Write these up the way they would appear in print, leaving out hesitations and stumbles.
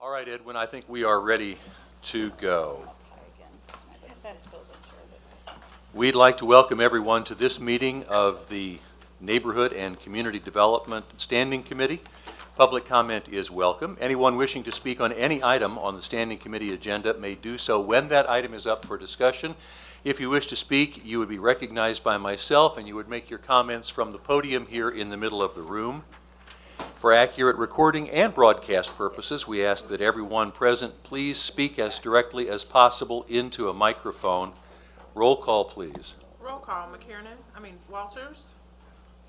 All right, Edwin, I think we are ready to go. We'd like to welcome everyone to this meeting of the Neighborhood and Community Development Standing Committee. Public comment is welcome. Anyone wishing to speak on any item on the Standing Committee agenda may do so when that item is up for discussion. If you wish to speak, you would be recognized by myself and you would make your comments from the podium here in the middle of the room. For accurate recording and broadcast purposes, we ask that everyone present please speak as directly as possible into a microphone. Roll call, please. Roll call. Walters.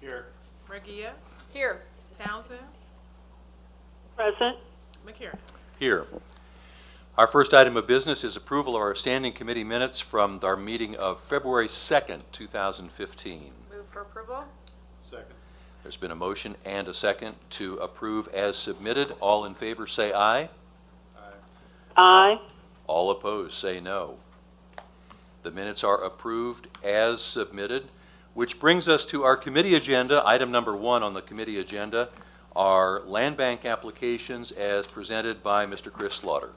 Here. Regia. Here. Townsend. Present. McKiernan. Here. Our first item of business is approval of our standing committee minutes from our meeting of February 2nd, 2015. Move for approval. Second. There's been a motion and a second to approve as submitted. All in favor say aye. Aye. All opposed say no. The minutes are approved as submitted, which brings us to our committee agenda. Item number 1 on the committee agenda are land bank applications as presented by Mr. Chris Slaughter.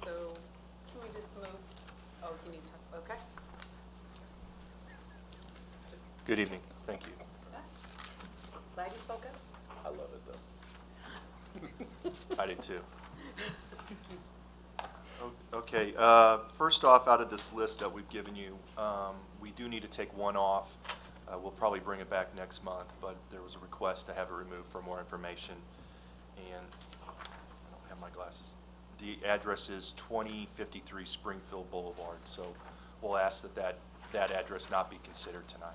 So, can we just move? Oh, can you talk? Okay. Good evening. Thank you. Yes. Glad you spoke up. I love it, though. I do, too. Okay, first off, out of this list that we've given you, we do need to take one off. We'll probably bring it back next month, but there was a request to have it removed for more information. And I don't have my glasses. The address is 2053 Springfield Boulevard, so we'll ask that address not be considered tonight.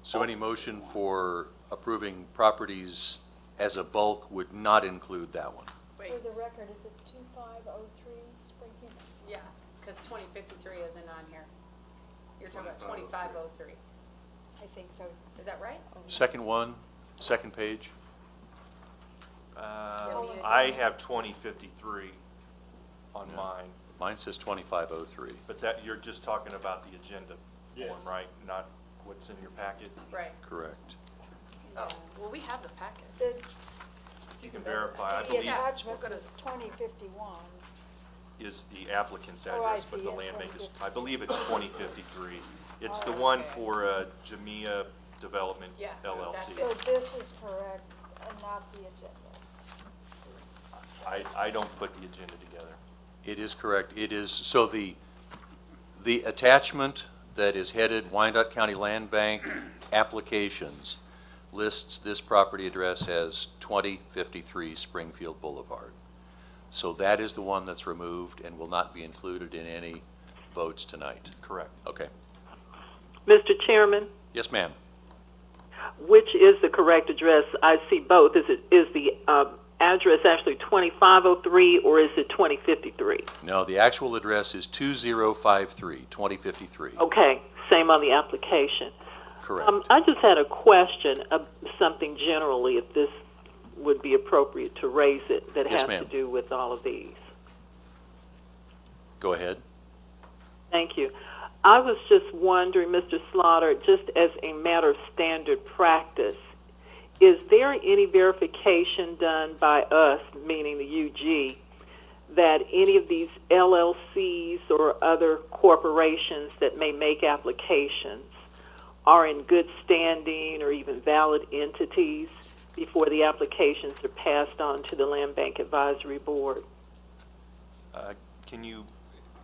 So any motion for approving properties as a bulk would not include that one. Wait. For the record, is it 2503 Springfield? Yeah, because 2053 isn't on here. You're talking about 2503. I think so. Is that right? Second one, second page. I have 2053 on Yeah. mine, Mine says 2503. but that, you're just talking about the agenda Yes. form, right? Not what's in your packet? Right. Correct. Oh, well, we have the packet. The You can verify, I the believe, attachment we're gonna- says 2051. is the applicant's Oh, I address, but see the it, land bank is, 2053. I believe it's 2053. It's the Oh, one okay. for Jamia Development Yeah, LLC. So this is correct and not the agenda. I don't put the agenda together. It is correct. It is, so the attachment that is headed Wyandotte County Land Bank applications lists this property address as 2053 Springfield Boulevard. So that is the one that's removed and will not be included in any votes tonight. Correct. Okay. Mr. Chairman, Yes, ma'am. which is the correct address? I see both. Is the address actually 2503 or is it 2053? No, the actual address is 2053, 2053. Okay, same on the application. Correct. I just had a question of something generally, if this would be appropriate to raise it, that Yes, has ma'am. to do with all of these. Go ahead. Thank you. I was just wondering, Mr. Slaughter, just as a matter of standard practice, is there any verification done by us, meaning the UG, that any of these LLCs or other corporations that may make applications are in good standing or even valid entities before the applications are passed on to the Land Bank Advisory Board? Can you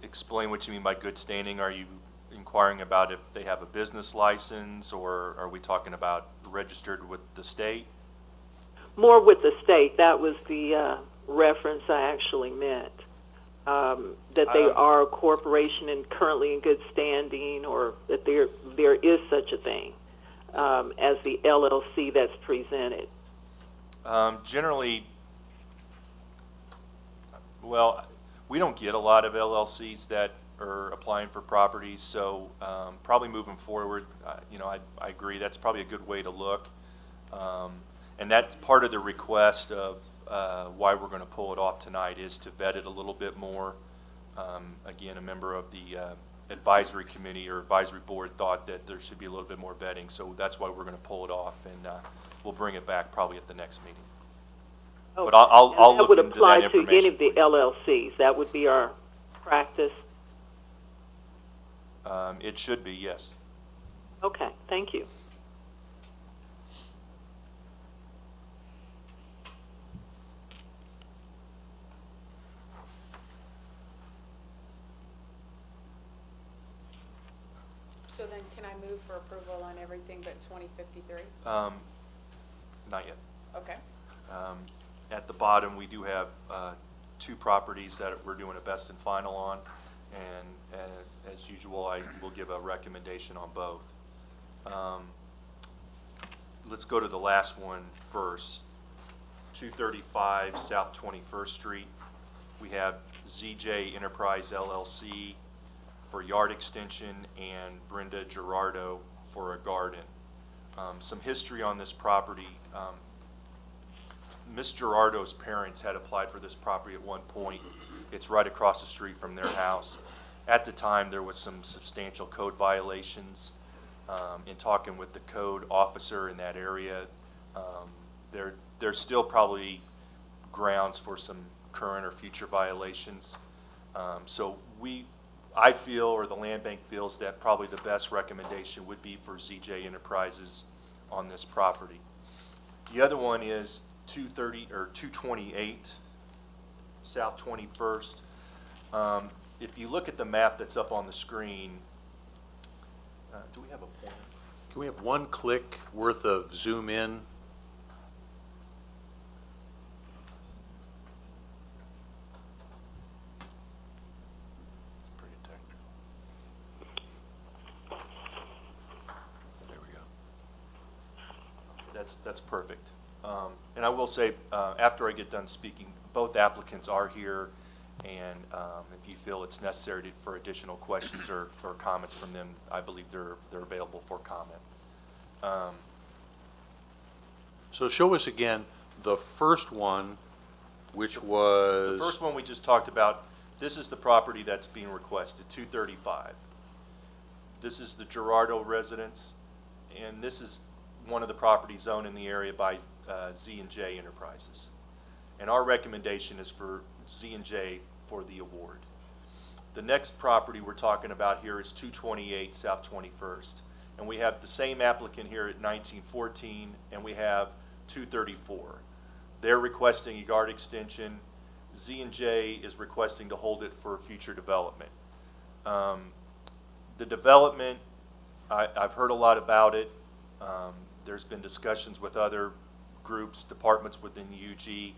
explain what you mean by good standing? Are you inquiring about if they have a business license, or are we talking about registered with the state? More with the state. That was the reference I actually meant. That they are a corporation and currently in good standing, or that there is such a thing as the LLC that's presented. Generally, well, we don't get a lot of LLCs that are applying for properties, so probably moving forward, I agree, that's probably a good way to look. And that's part of the request of why we're going to pull it off tonight, is to vet it a little bit more. Again, a member of the advisory committee or advisory board thought that there should be a little bit more vetting, so that's why we're going to pull it off, and we'll bring it back probably at the next meeting. But I'll And look that would into apply that to any information of the LLCs. That would be our practice. It should be, yes. Okay, thank you. So then can I move for approval on everything but 2053? Not yet. Okay. At the bottom, we do have two properties that we're doing a best and final on, and as usual, I will give a recommendation on both. Let's go to the last one first. 235 South 21st Street. We have ZJ Enterprise LLC for yard extension and Brenda Gerardo for a garden. Some history on this property. Ms. Gerardo's parents had applied for this property at one point. It's right across the street from their house. At the time, there was some substantial code violations. In talking with the code officer in that area, there's still probably grounds for some current or future violations. So I feel, or the land bank feels, that probably the best recommendation would be for ZJ Enterprises on this property. The other one is 228 South 21st. If you look at the map that's up on the screen, do we have a pointer? Can we have one click worth of zoom in? Pretty technical. There we go. That's perfect. And I will say, after I get done speaking, both applicants are here, and if you feel it's necessary for additional questions or comments from them, I believe they're available for comment. So show us again the first one, which was... The first one we just talked about, this is the property that's being requested, 235. This is the Gerardo residence, and this is one of the properties owned in the area by Z&J Enterprises. And our recommendation is for Z&J for the award. The next property we're talking about here is 228 South 21st. And we have the same applicant here at 1914, and we have 234. They're requesting a yard extension. Z&J is requesting to hold it for future development. The development, I've heard a lot about it. There's been discussions with other groups, departments within UG,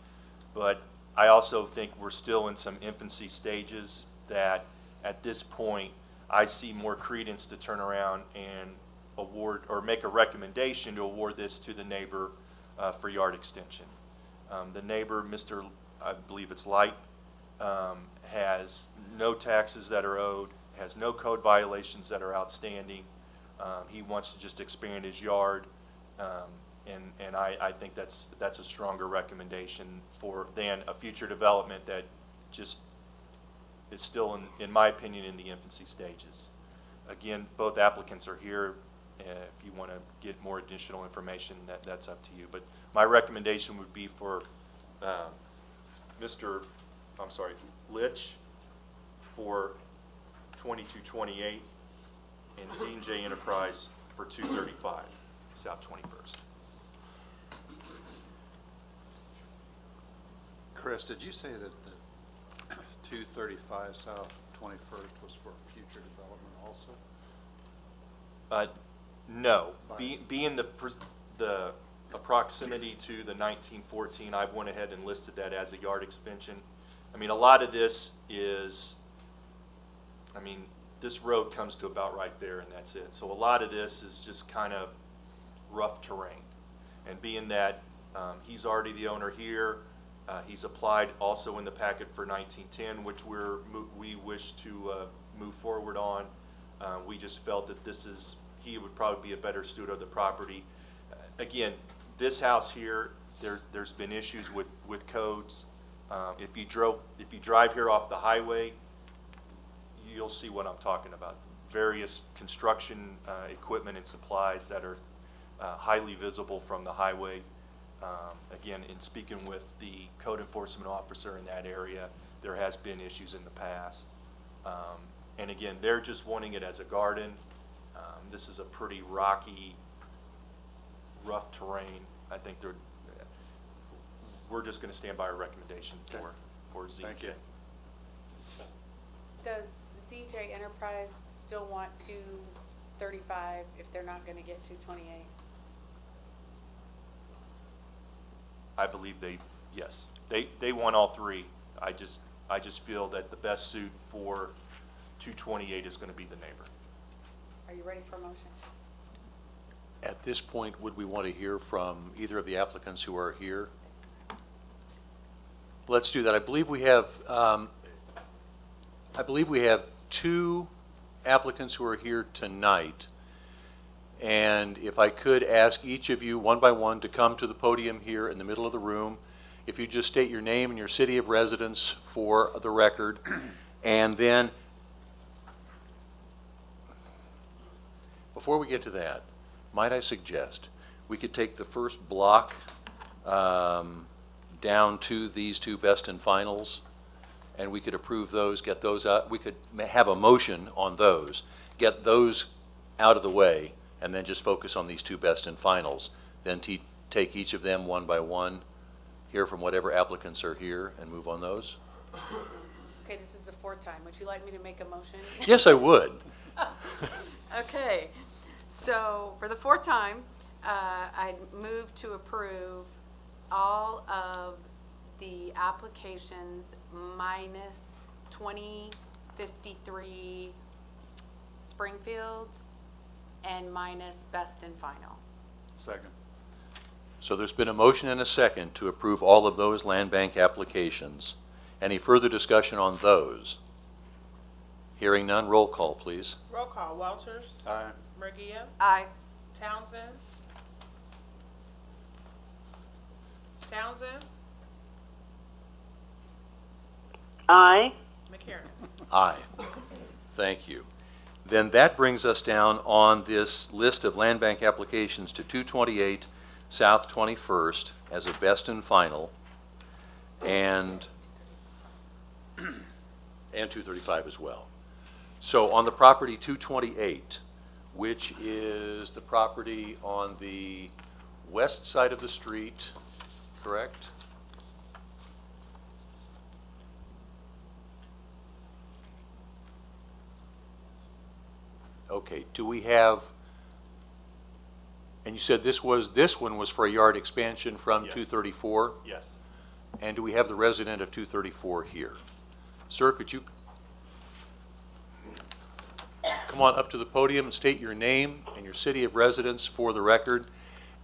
but I also think we're still in some infancy stages that at this point I see more credence to turn around and award or make a recommendation to award this to the neighbor for yard extension. The neighbor, Mr. I believe it's Light, has no taxes that are owed, has no code violations that are outstanding. He wants to just expand his yard, and I think that's a stronger recommendation than a future development that just is still, in my opinion, in the infancy stages. Again, both applicants are here. If you want to get more additional information, that's up to you. But my recommendation would be for Litch for 2228 and Z&J Enterprise for 235 South 21st. Chris, did you say that the 235 South 21st was for future development also? No, being the proximity to the 1914, I went ahead and listed that as a yard expansion. I mean, a lot of this is, this road comes to about right there and that's it. So a lot of this is just kind of rough terrain. And being that he's already the owner here, he's applied also in the packet for 1910, which we wish to move forward on. We just felt that he would probably be a better steward of the property. Again, this house here, there's been issues with codes. If you drive here off the highway, you'll see what I'm talking about. Various construction equipment and supplies that are highly visible from the highway. Again, in speaking with the code enforcement officer in that area, there has been issues in the past. And again, they're just wanting it as a garden. This is a pretty rocky, rough terrain. I think we're just gonna stand by our recommendation for ZJ. Thank you. Does ZJ Enterprise still want 235 if they're not gonna get 228? I believe yes, they want all three. I just feel that the best suit for 228 is gonna be the neighbor. Are you ready for a motion? At this point, would we want to hear from either of the applicants who are here? Let's do that. I believe we have two applicants who are here tonight. And if I could ask each of you, one by one, to come to the podium here in the middle of the room. If you just state your name and your city of residence for the record. And then, before we get to that, might I suggest we could take the first block down to these two best and finals, and we could approve those, get those out. We could have a motion on those, get those out of the way, and then just focus on these two best and finals. Then take each of them one by one, hear from whatever applicants are here, and move on those. Okay, this is the fourth time. Would you like me to make a motion? Yes, I would. Okay, so for the fourth time, I move to approve all of the applications minus 2053 Springfield and minus best and final. Second. So there's been a motion and a second to approve all of those land bank applications. Any further discussion on those? Hearing none, roll call, please. Roll call. Walters. Aye. Murgia. Aye. Townsend. Townsend. Aye. McKiernan. Aye. Thank you. Then that brings us down on this list of land bank applications to 228 South 21st as a best and final, and 235 as well. So on the property 228, which is the property on the west side of the street, correct? Okay, do we have, and you said this one was for a yard expansion from Yes. 234? Yes. And do we have the resident of 234 here? Sir, could you come on up to the podium and state your name and your city of residence for the record,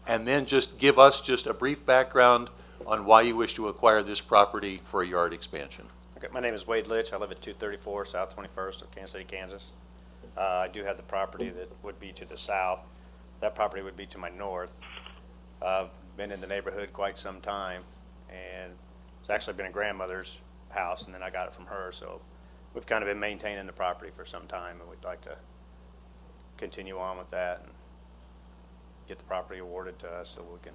and then just give us just a brief background on why you wish to acquire this property for a yard expansion. Okay, my name is Wade Litch. I live at 234 South 21st of Kansas City, Kansas. I do have the property that would be to the south. That property would be to my north. I've been in the neighborhood quite some time, and it's actually been a grandmother's house, and then I got it from her. So we've kind of been maintaining the property for some time, and we'd like to continue on with that and get the property awarded to us so we can.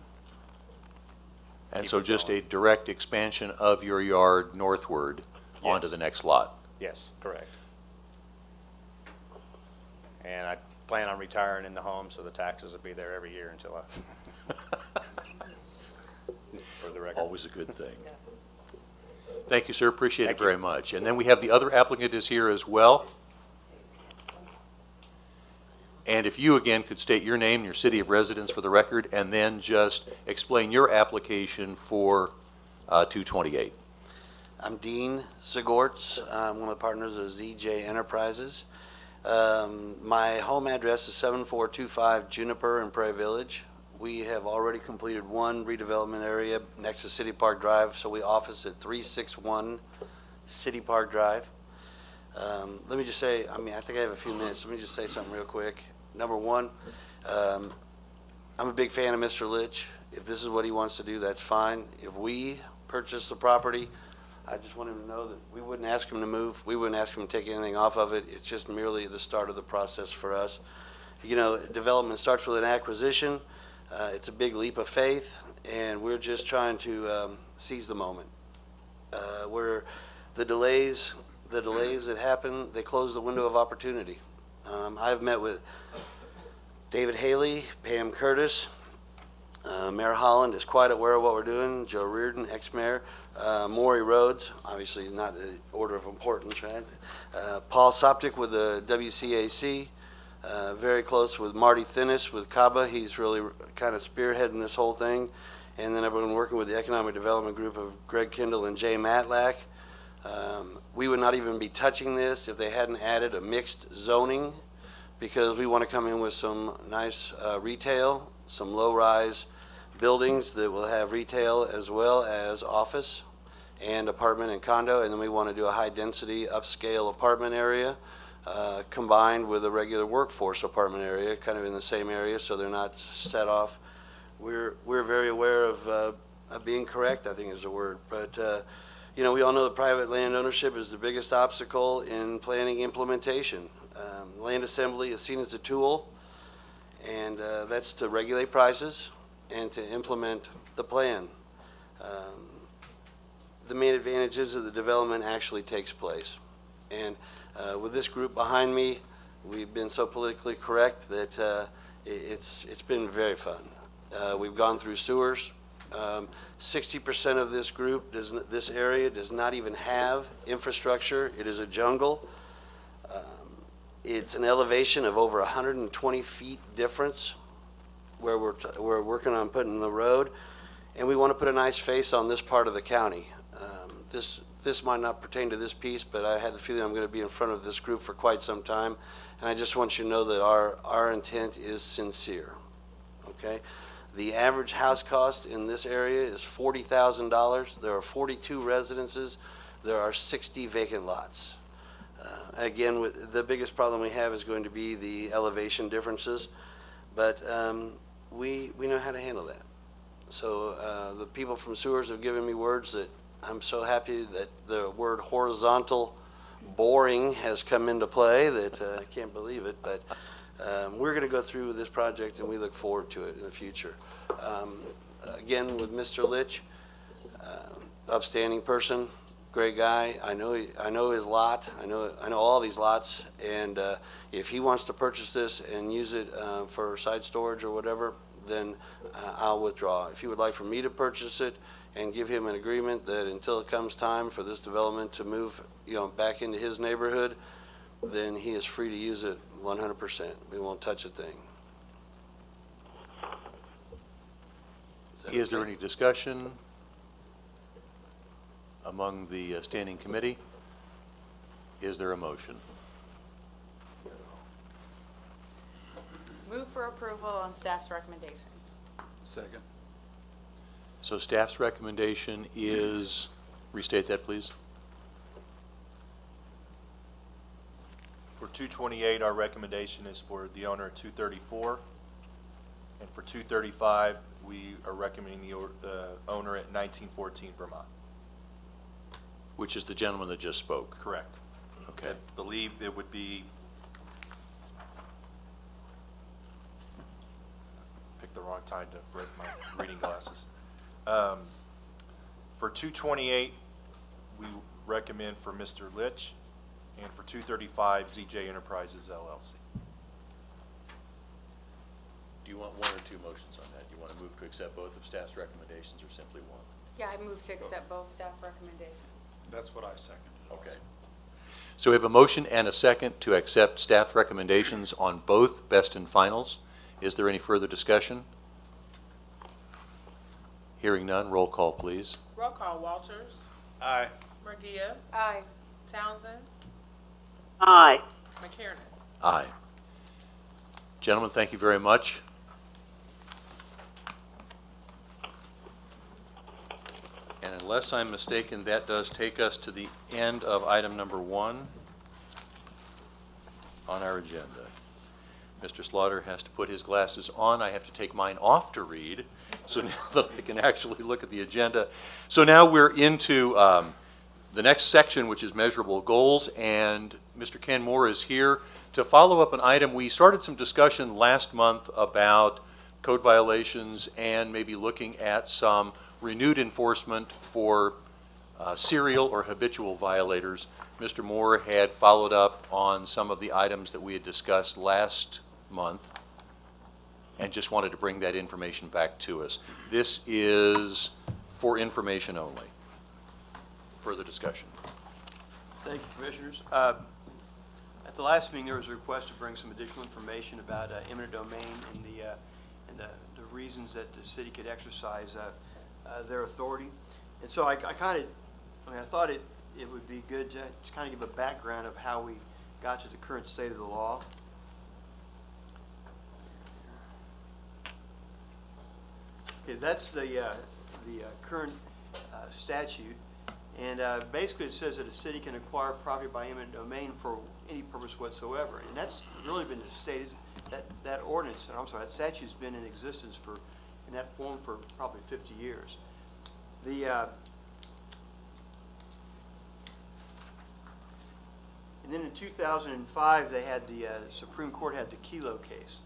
And Keep so it just going. a direct expansion of your yard northward onto Yes. the next lot. Yes, correct. And I plan on retiring in the home, so the taxes will be there every year until I, for the record. Always a good thing. Thank you, sir. Appreciate it Thank you. very much. And then we have the other applicant is here as well. And if you, again, could state your name and your city of residence for the record, and then just explain your application for 228. I'm Dean Zagorts. I'm one of the partners of ZJ Enterprises. My home address is 7425 Juniper in Prairie Village. We have already completed one redevelopment area next to City Park Drive, so we office at 361 City Park Drive. Let me just say, I think I have a few minutes. Let me just say something real quick. Number one, I'm a big fan of Mr. Litch. If this is what he wants to do, that's fine. If we purchase the property, I just want him to know that we wouldn't ask him to move. We wouldn't ask him to take anything off of it. It's just merely the start of the process for us. You know, development starts with an acquisition. It's a big leap of faith, and we're just trying to seize the moment. Where the delays that happen, they close the window of opportunity. I've met with David Haley, Pam Curtis, Mayor Holland is quite aware of what we're doing, Joe Reardon, ex-mayor, Maury Rhodes, obviously not the order of importance, right? Paul Soptic with the WCAC, very close with Marty Thinnis with CABA. He's really kind of spearheading this whole thing. And then I've been working with the Economic Development Group of Greg Kendall and Jay Matlack. We would not even be touching this if they hadn't added a mixed zoning, because we want to come in with some nice retail, some low-rise buildings that will have retail as well as office and apartment and condo, and then we want to do a high-density upscale apartment area combined with a regular workforce apartment area, kind of in the same area, so they're not set off. We're very aware of being correct, I think is the word, but you know, we all know that private land ownership is the biggest obstacle in planning implementation. Land assembly is seen as a tool, and that's to regulate prices and to implement the plan. The main advantages of the development actually takes place. And with this group behind me, we've been so politically correct that it's been very fun. We've gone through sewers. 60% of this group, this area does not even have infrastructure. It is a jungle. It's an elevation of over 120 feet difference where we're working on putting the road, and we want to put a nice face on this part of the county. This might not pertain to this piece, but I had the feeling I'm going to be in front of this group for quite some time, and I just want you to know that our intent is sincere, okay? The average house cost in this area is $40,000. There are 42 residences. There are 60 vacant lots. Again, the biggest problem we have is going to be the elevation differences, but we know how to handle that. So the people from sewers have given me words that I'm so happy that the word horizontal boring has come into play that I can't believe it, but we're going to go through this project and we look forward to it in the future. Again, with Mr. Litch, upstanding person, great guy. I know his lot. I know all these lots, and if he wants to purchase this and use it for side storage or whatever, then I'll withdraw. If he would like for me to purchase it and give him an agreement that until it comes time for this development to move, back into his neighborhood, then he is free to use it 100%. We won't touch a thing. Is there any discussion among the standing committee? Is there a motion? Move for approval on staff's recommendation. Second. So staff's recommendation is, restate that, please. For 228, our recommendation is for the owner at 234. And for 235, we are recommending the owner at 1914 Vermont. Which is the gentleman that just spoke. Correct. Okay. I believe it would be, picked the wrong time to break my reading glasses. For 228, we recommend for Mr. Litch, and for 235, ZJ Enterprises LLC. Do you want one or two motions on that? Do you want to move to accept both of staff's recommendations or simply one? Yeah, I move to accept both staff recommendations. That's what I seconded. Okay. So we have a motion and a second to accept staff recommendations on both best and finals. Is there any further discussion? Hearing none, roll call, please. Roll call, Walters, Aye. Murguia, Aye. Townsend, Aye. McKiernan. Aye. Gentlemen, thank you very much. And unless I'm mistaken, that does take us to the end of item number 1 on our agenda. Mr. Slaughter has to put his glasses on. I have to take mine off to read, so now that I can actually look at the agenda. So now we're into the next section, which is measurable goals, and Mr. Ken Moore is here to follow up an item. We started some discussion last month about code violations and maybe looking at some renewed enforcement for serial or habitual violators. Mr. Moore had followed up on some of the items that we had discussed last month and just wanted to bring that information back to us. This is for information only. Further discussion. Thank you, Commissioners. At the last meeting, there was a request to bring some additional information about eminent domain and the reasons that the city could exercise their authority. And so I thought it would be good to just kind of give a background of how we got to the current state of the law. Okay, that's the current statute. And basically it says that a city can acquire property by eminent domain for any purpose whatsoever. And that's really been stated, that ordinance, I'm sorry, that statute's been in existence in that form for probably 50 years. And then in 2005, they had the Supreme Court had the Kelo case.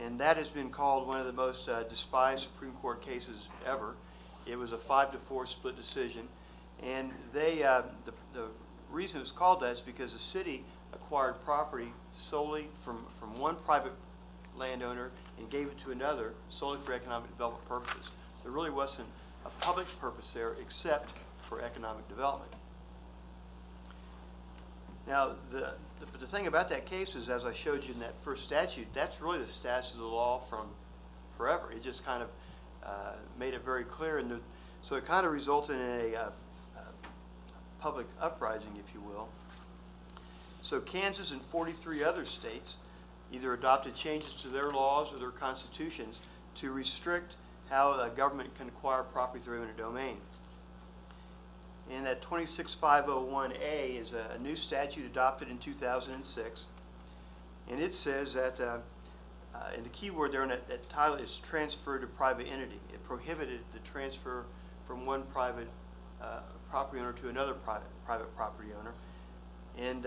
And that has been called one of the most despised Supreme Court cases ever. It was a 5-4 split decision. And the reason it was called that is because the city acquired property solely from one private landowner and gave it to another solely for economic development purposes. There really wasn't a public purpose there except for economic development. Now, the thing about that case is, as I showed you in that first statute, that's really the status of the law from forever. It just kind of made it very clear, and so it kind of resulted in a public uprising, if you will. So Kansas and 43 other states either adopted changes to their laws or their constitutions to restrict how a government can acquire property through eminent domain. And that 26501A is a new statute adopted in 2006. And it says that, and the key word there in that title is transfer to private entity. It prohibited the transfer from one private property owner to another private property owner. And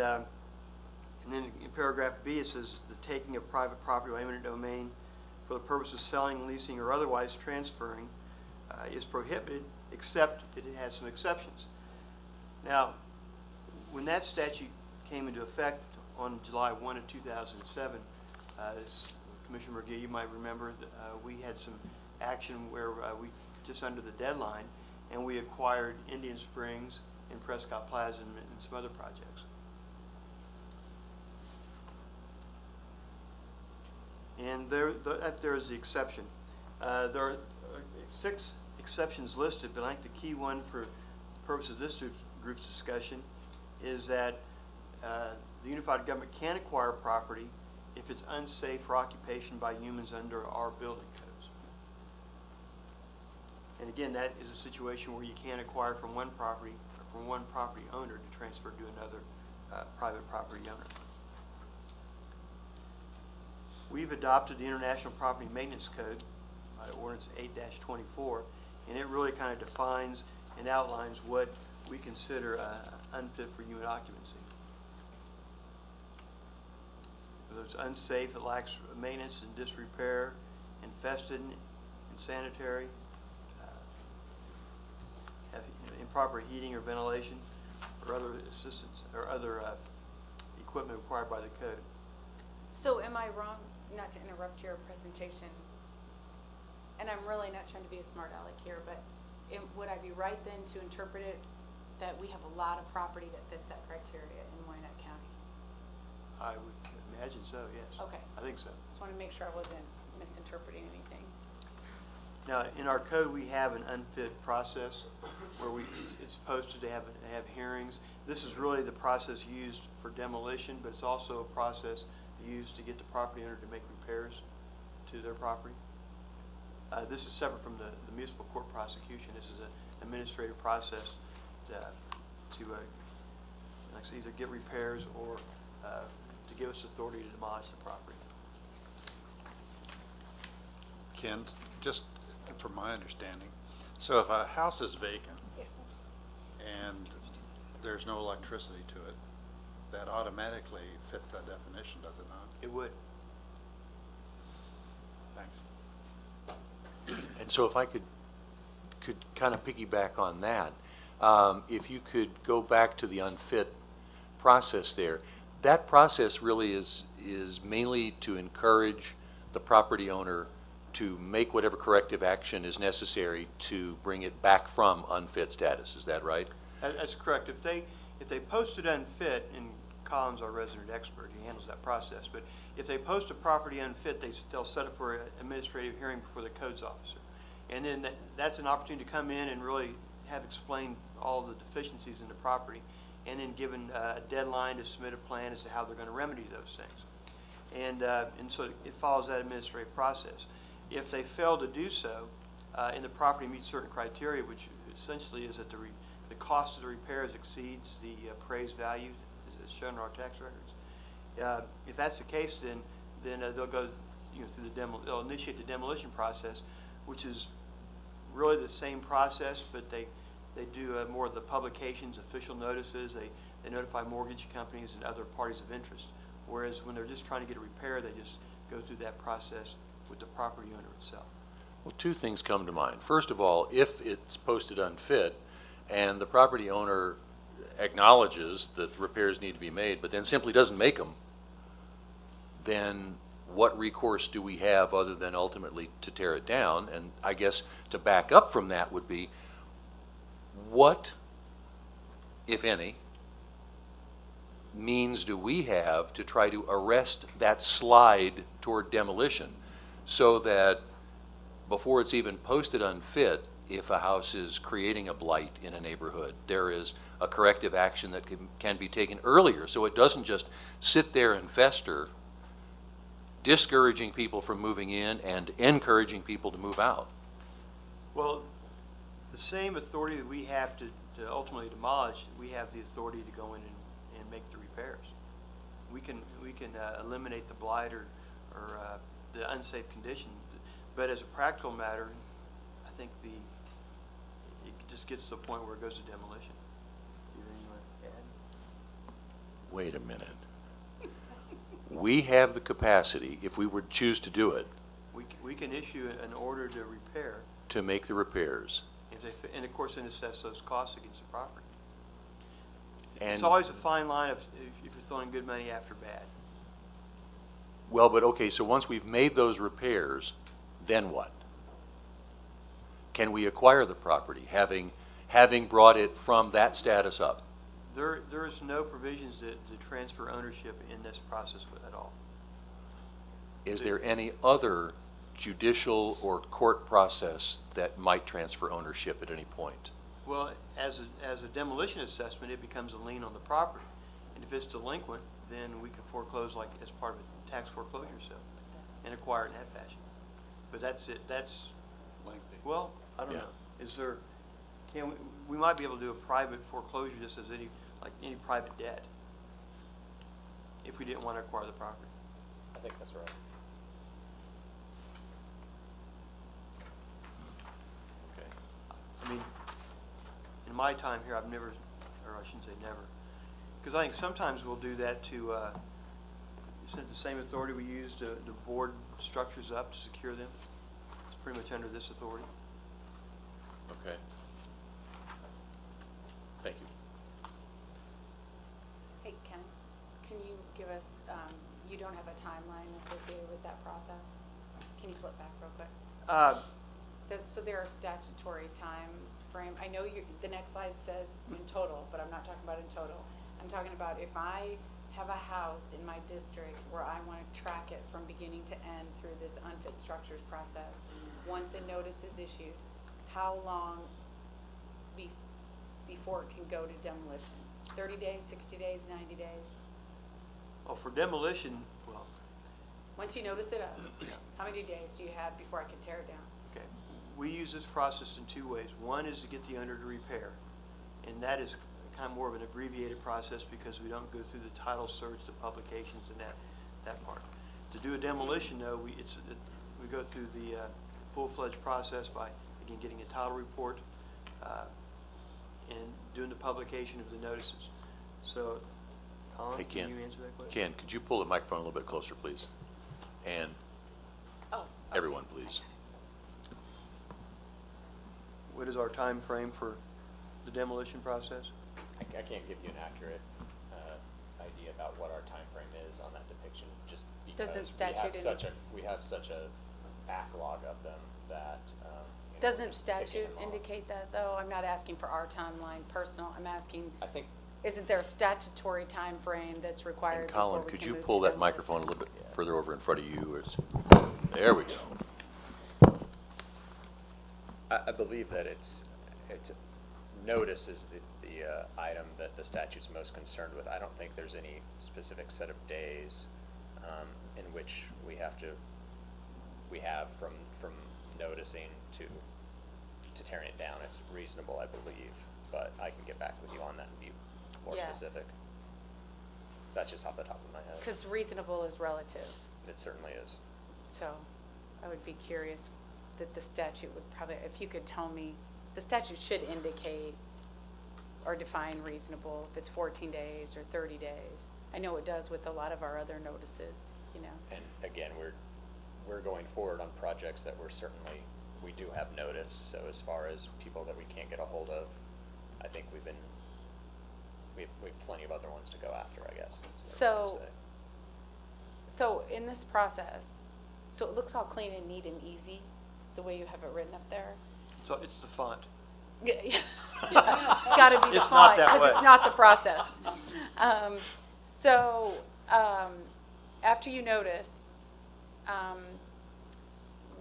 then in paragraph B it says the taking of private property by eminent domain for the purpose of selling, leasing, or otherwise transferring is prohibited, except it has some exceptions. Now, when that statute came into effect on July 1 of 2007, as Commissioner McGee, you might remember, we had some action where we just under the deadline, and we acquired Indian Springs and Prescott Plaza and some other projects. And there is the exception. There are 6 exceptions listed, but I think the key one for the purpose of this group's discussion is that the unified government can acquire property if it's unsafe for occupation by humans under our building codes. And again, that is a situation where you can't acquire from one property owner to transfer to another private property owner. We've adopted the International Property Maintenance Code, Ordinance 8-24, and it really kind of defines and outlines what we consider unfit for human occupancy. Whether it's unsafe, it lacks maintenance and disrepair, infested, insanitary, have improper heating or ventilation, or other assistance or other equipment required by the code. So am I wrong, not to interrupt your presentation, and I'm really not trying to be a smart aleck here, but would I be right then to interpret it that we have a lot of property that fits that criteria in Wyandotte County? I would imagine so, yes. Okay. I think so. Just want to make sure I wasn't misinterpreting anything. Now, in our code, we have an unfit process where it's posted to have hearings. This is really the process used for demolition, but it's also a process used to get the property owner to make repairs to their property. This is separate from the municipal court prosecution. This is an administrative process to like I say, either get repairs or to give us authority to demolish the property. Ken, just from my understanding, so if a house is vacant and there's no electricity to it, that automatically fits that definition, does it not? It would. Thanks. And so if I could kind of piggyback on that, if you could go back to the unfit process there, that process really is mainly to encourage the property owner to make whatever corrective action is necessary to bring it back from unfit status. Is that right? That's correct. If they post it unfit, and Colin's our resident expert, he handles that process, but if they post a property unfit, they'll set it for an administrative hearing before the codes officer. And then that's an opportunity to come in and really have explained all the deficiencies in the property, and then given a deadline to submit a plan as to how they're going to remedy those things. And so it follows that administrative process. If they fail to do so, and the property meets certain criteria, which essentially is that the cost of the repairs exceeds the appraised value as shown in our tax records. If that's the case, then they'll go through they'll initiate the demolition process, which is really the same process, but they do more of the publications, official notices. They notify mortgage companies and other parties of interest. Whereas when they're just trying to get a repair, they just go through that process with the property owner itself. Well, two things come to mind. First of all, if it's posted unfit and the property owner acknowledges that repairs need to be made, but then simply doesn't make them, then what recourse do we have other than ultimately to tear it down? And I guess to back up from that would be, what, if any, means do we have to try to arrest that slide toward demolition so that before it's even posted unfit, if a house is creating a blight in a neighborhood, there is a corrective action that can be taken earlier so it doesn't just sit there and fester, discouraging people from moving in and encouraging people to move out? Well, the same authority that we have to ultimately demolish, we have the authority to go in and make the repairs. We can eliminate the blight or the unsafe condition, but as a practical matter, I think it just gets to the point where it goes to demolition. Anything you want to add? Wait a minute. We have the capacity, if we would choose to do it, We can issue an order to repair, to make the repairs. and of course, then assess those costs against the property. And It's always a fine line if you're throwing good money after bad. well, but okay, so once we've made those repairs, then what? Can we acquire the property, having brought it from that status up? There is no provisions to transfer ownership in this process at all. Is there any other judicial or court process that might transfer ownership at any point? Well, as a demolition assessment, it becomes a lien on the property. And if it's delinquent, then we can foreclose like as part of a tax foreclosure sale and acquire it in that fashion. But that's it. That's Lengthy. Well, I don't Yeah. know. Is there, we might be able to do a private foreclosure just as any private debt if we didn't want to acquire the property. I think that's right. Okay. I mean, in my time here, I've never, or I shouldn't say never, because I think sometimes we'll do that to, isn't it the same authority we use to board structures up to secure them? It's pretty much under this authority. Okay. Thank you. Hey, Ken, can you give us, you don't have a timeline associated with that process? Can you flip back real quick? So there are statutory time frame. I know the next slide says in total, but I'm not talking about in total. I'm talking about if I have a house in my district where I want to track it from beginning to end through this unfit structures process, once a notice is issued, how long before it can go to demolition? 30 days, 60 days, 90 days? Well, for demolition, well, Once you notice it up, how many days do you have before I can tear it down? okay, we use this process in two ways. One is to get the owner to repair, and that is kind of more of an abbreviated process because we don't go through the title search, the publications, and that part. To do a demolition, though, we go through the full-fledged process by, again, getting a title report and doing the publication of the notices. So, Colin, Hey, can Ken. you answer that question? Ken, could you pull the microphone a little bit closer, please? And Oh, okay. everyone, please. what is our time frame for the demolition process? I can't give you an accurate idea about what our time frame is on that depiction, just because Doesn't statute we have such a backlog of them that. Doesn't just ticking statute them off. indicate that, though? I'm not asking for our timeline personal, I'm asking, I think, isn't there a statutory time frame that's required And before Colin, we could can you move to pull that demolition? microphone a little bit further over in front of you? There we go. I believe that it's notice is the item that the statute's most concerned with. I don't think there's any specific set of days in which we have from noticing to tearing it down. It's reasonable, I believe, but I can get back with you on that and be more Yeah. specific. That's just off the top of my head. Because reasonable is relative, It certainly is. so I would be curious that the statute would probably, if you could tell me, the statute should indicate or define reasonable, if it's 14 days or 30 days. I know it does with a lot of our other notices, you know. And again, we're going forward on projects that we do have notice. So as far as people that we can't get a hold of, I think we have plenty of other ones to go after, I guess. is what I'm trying to So, say. so in this process, so it looks all clean and neat and easy, the way you have it written up there? So it's the font. Yeah, yeah. It's gotta be the It's not font, that because way. it's not the process. After you notice,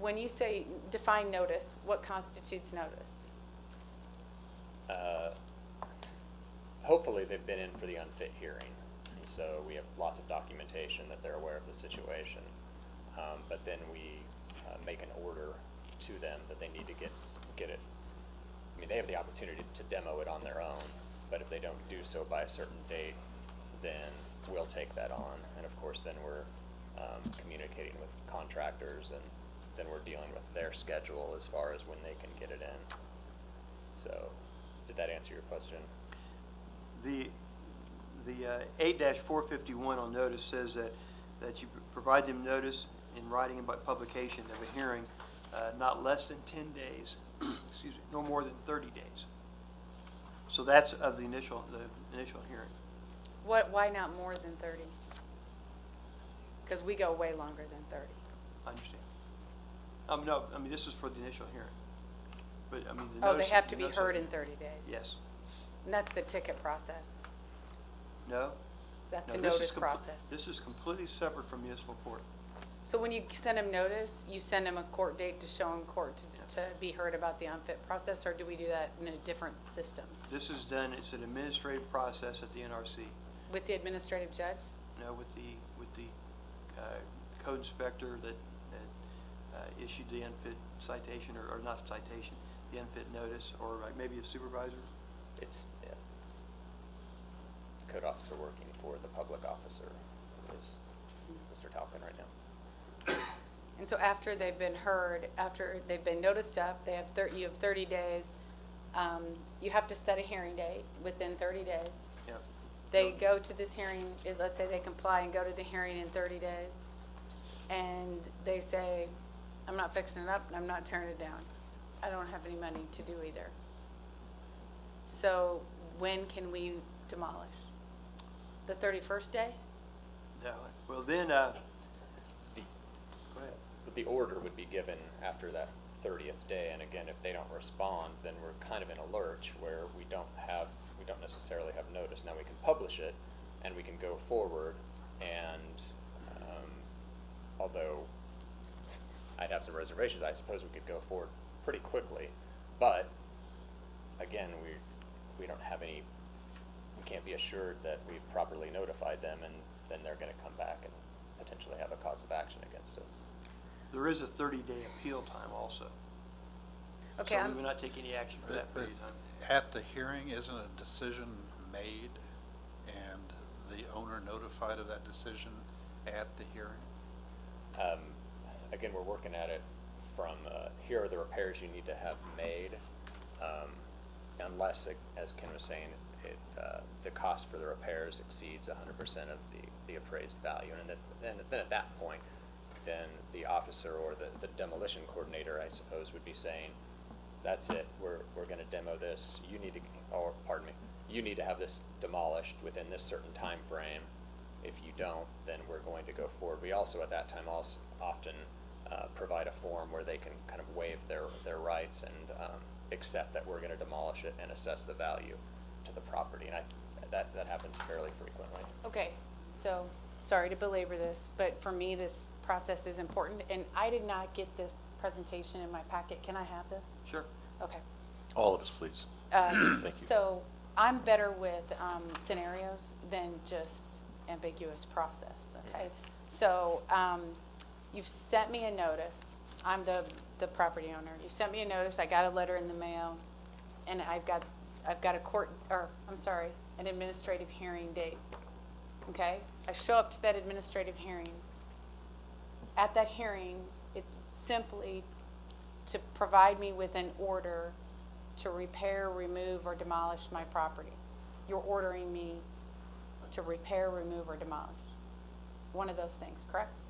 when you say define notice, what constitutes notice? Hopefully, they've been in for the unfit hearing, and so we have lots of documentation that they're aware of the situation. But then we make an order to them that they need to get it. I mean, they have the opportunity to demo it on their own, but if they don't do so by a certain date, then we'll take that on. And of course, then we're communicating with contractors, and then we're dealing with their schedule as far as when they can get it in. So, did that answer your question? The 8-451 on notice says that you provide them notice in writing and by publication of a hearing not less than 10 days, excuse me, no more than 30 days. So that's of the initial hearing. Why not more than 30? Because we go way longer than 30. I understand. No, I mean, this is for the initial hearing. But, I mean, the Oh, they notice- have to the be notice- heard in 30 days? Yes. And that's the ticket process? No? That's No, a this is notice comple- process? This is completely separate from municipal court. So when you send them notice, you send them a court date to show in court to be heard about the unfit process, or do we do that in a different system? This is done, it's an administrative process at the NRC. With the administrative judge? You know, with the code inspector that issued the unfit citation, or not citation, the unfit notice, or like maybe a supervisor. It's, yeah. Code officer working for the public officer is Mr. Talkin right now. And so after they've been heard, after they've been noticed up, they have you have 30 days. You have to set a hearing date within 30 days. Yep. They go to this hearing, let's say they comply and go to the hearing in 30 days, and they say, I'm not fixing it up and I'm not tearing it down. I don't have any money to do either. So when can we demolish? The 31st day? No. Well, then, go ahead. But the order would be given after that 30th day, and again, if they don't respond, then we're kind of in a lurch where we don't necessarily have notice. Now, we can publish it, and we can go forward, and although I'd have some reservations, I suppose we could go forward pretty quickly, but again, we don't have any, we can't be assured that we've properly notified them, and then they're going to come back and potentially have a cause of action against us. There is a 30-day appeal time also. Okay, So we will not take any action for that period of time. At the hearing, isn't a decision made and the owner notified of that decision at the hearing? Again, we're working at it from, here are the repairs you need to have made, unless, as Ken was saying, the cost for the repairs exceeds 100% of the appraised value. And then at that point, then the officer or the demolition coordinator, I suppose, would be saying, that's it, we're gonna demo this, you need to, or, pardon me, you need to have this demolished within this certain time frame. If you don't, then we're going to go forward. We also, at that time, also often provide a form where they can kind of waive their rights and accept that we're gonna demolish it and assess the value to the property, and that happens fairly frequently. Okay, so, sorry to belabor this, but for me, this process is important, and I did not get this presentation in my packet. Can I have this? Sure. Okay. All of us, please. Thank you. So I'm better with scenarios than just ambiguous process, okay? So you've sent me a notice. I'm the property owner. You sent me a notice. I got a letter in the mail, and I've got an administrative hearing date, okay? I show up to that administrative hearing. At that hearing, it's simply to provide me with an order to repair, remove, or demolish my property. You're ordering me to repair, remove, or demolish. One of those things, correct?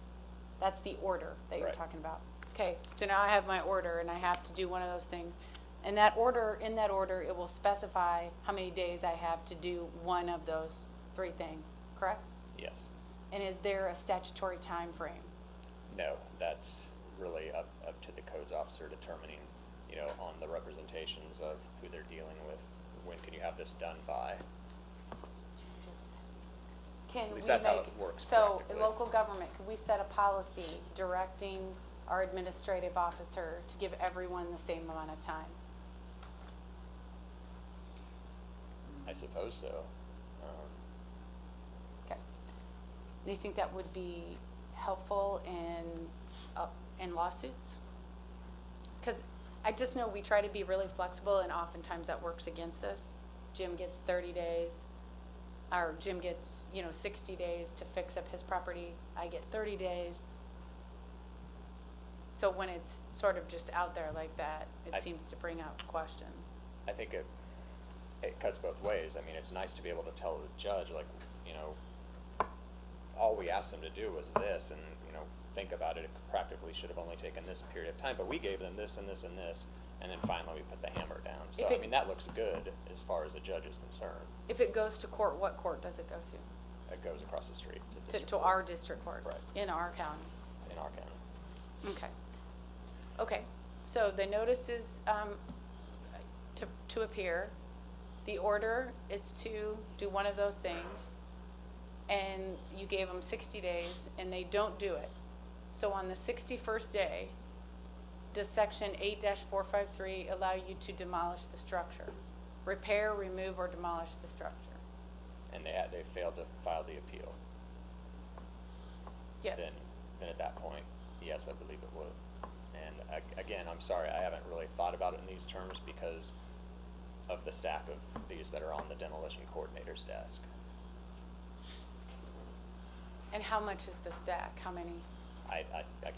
That's the order that you're Right. talking about. Okay, so now I have my order and I have to do one of those things. And that order, in that order, it will specify how many days I have to do one of those three things, correct? Yes. And is there a statutory time frame? No, that's really up to the codes officer determining, you know, on the representations of who they're dealing with. When can you have this done by? Can At least we that's how make- it works So, practically. local government, could we set a policy directing our administrative officer to give everyone the same amount of time? I suppose so. Okay. Do you think that would be helpful in lawsuits? Because I just know we try to be really flexible, and oftentimes that works against us. Jim gets 30 days, or Jim gets, 60 days to fix up his property. I get 30 days. So when it's sort of just out there like that, it seems to bring up questions. I think it cuts both ways. I mean, it's nice to be able to tell the judge, like, all we asked them to do was this, and, think about it, it practically should have only taken this period of time, but we gave them this and this and this, and then finally we put the hammer down. So, I mean, that looks good as far as the judge is concerned. If it goes to court, what court does it go to? It goes across the street to To district court. our district court? Right. In our county? In our county. Okay. Okay, so the notice is to appear. The order is to do one of those things, and you gave them 60 days, and they don't do it. So on the 61st day, does section 8-453 allow you to demolish the structure? Repair, remove, or demolish the structure? And they failed to file the appeal. Yes. Then at that point, yes, I believe it would. And again, I'm sorry, I haven't really thought about it in these terms because of the stack of these that are on the demolition coordinator's desk. And how much is the stack? How many? I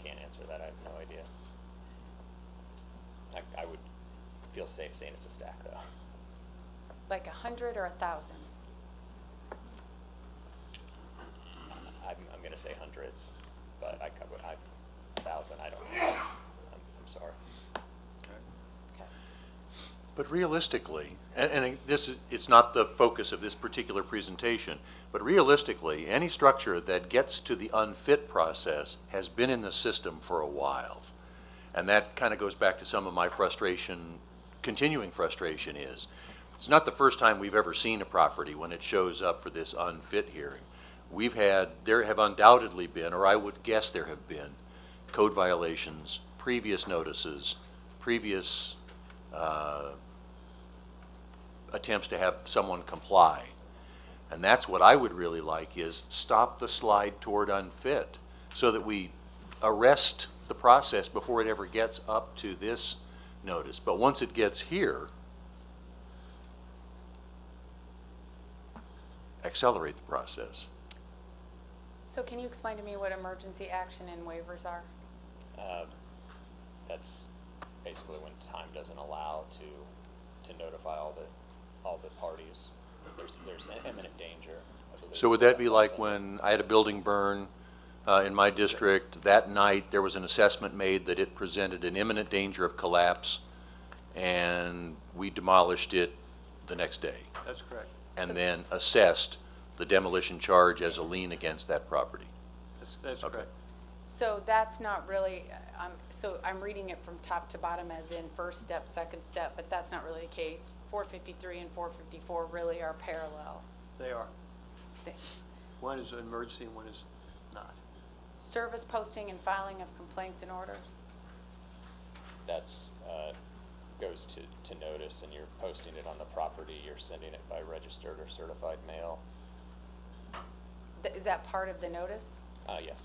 can't answer that, I have no idea. I would feel safe saying it's a stack, though. Like 100 or 1,000? I'm gonna say hundreds, but 1,000, I don't know. I'm sorry. Okay. But realistically, and it's not the focus of this particular presentation, but realistically, any structure that gets to the unfit process has been in the system for a while. And that kind of goes back to some of my frustration, continuing frustration is, it's not the first time we've ever seen a property when it shows up for this unfit hearing. There have undoubtedly been, or I would guess there have been, code violations, previous notices, previous attempts to have someone comply. And that's what I would really like is stop the slide toward unfit so that we arrest the process before it ever gets up to this notice. But once it gets here, accelerate the process. So can you explain to me what emergency action and waivers are? That's basically when time doesn't allow to notify all the parties. There's imminent danger, I believe. So would that be like Also- when I had a building burn in my district, that night there was an assessment made that it presented an imminent danger of collapse, and we demolished it the next day, That's correct. and then assessed the demolition charge as a lien against that property. That's Okay. correct. So that's not really, so I'm reading it from top to bottom as in first step, second step, but that's not really the case. 453 and 454 really are parallel. They are. They- One is an emergency and one is not. Service posting and filing of complaints and orders? That's, goes to notice, and you're posting it on the property, you're sending it by registered or certified mail. Is that part of the notice? Yes,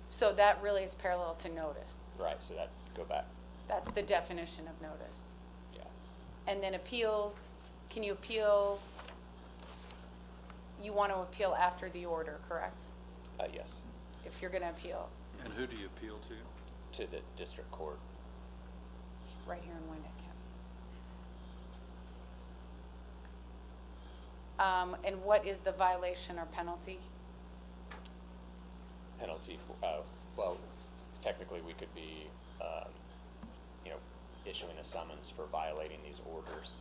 So that really is parallel to notice. right, so that, go back, That's the definition of notice. yeah. And then appeals, can you appeal, you want to appeal after the order, correct? Yes, If you're going to appeal, And who do you appeal to? to the district court. right here in Wyandotte County. And what is the violation or penalty? Penalty, well, technically, we could be, you know, issuing a summons for violating these orders.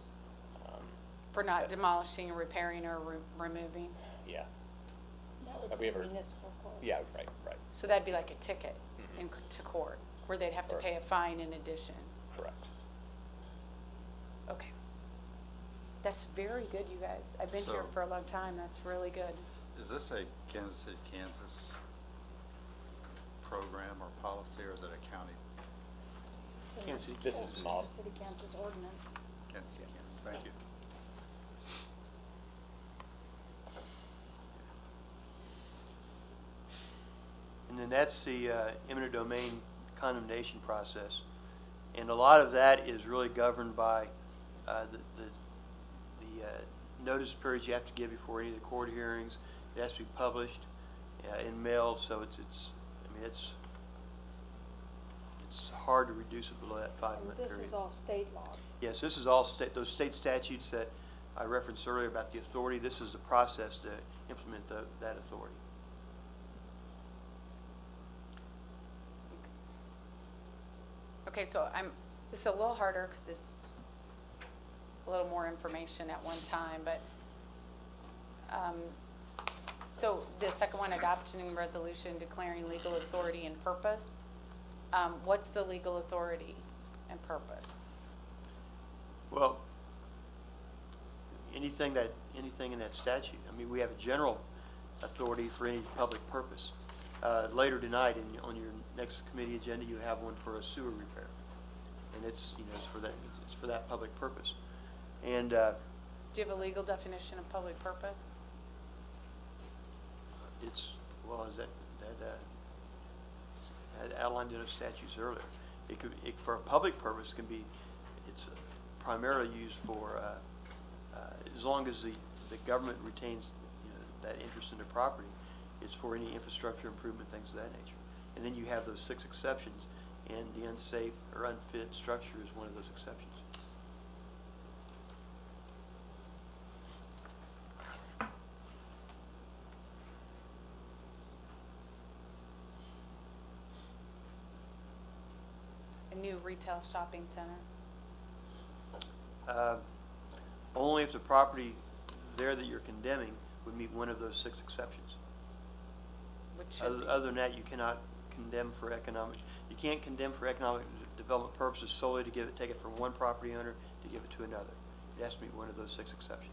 For not demolishing, repairing, or removing? Yeah, That would Have be we ever- municipal court. yeah, right, So that'd be like a ticket Mhm. to court, where they'd have to Or- pay a fine in addition. correct. Okay. That's very good, you guys. I've been here So- for a long time. That's really good. Is this a Kansas City, Kansas program or policy, or is it a county? It's a- Kansas City. This is mod- Kansas City, Kansas ordinance. Kansas City, Kansas. Thank you. And then that's the eminent domain condemnation process. And a lot of that is really governed by the notice periods you have to give before any of the court hearings. It has to be published in mail, so it's hard to reduce it below that And 5-month period. this is all state law. Yes, this is all those state statutes that I referenced earlier about the authority. This is the process to implement that authority. Okay, so this is a little harder because it's a little more information at one time, but, so the second one, adopting resolution declaring legal authority and purpose. What's the legal authority and purpose? Well, anything in that statute. I mean, we have a general authority for any public purpose. Later tonight, on your next committee agenda, you have one for a sewer repair, and it's for that public purpose. And Do you have a legal definition of public purpose? it's had outlined in the statutes earlier. For a public purpose, it's primarily used for as long as the government retains that interest in the property. It's for any infrastructure improvement, things of that nature. And then you have those 6 exceptions, and the unsafe or unfit structure is one of those exceptions. A new retail shopping center? Only if the property there that you're condemning would meet one of those 6 exceptions. Which should be. Other than that, you cannot condemn for economic, you can't condemn for economic development purposes solely to take it from one property owner to give it to another. It has to meet one of those 6 exceptions.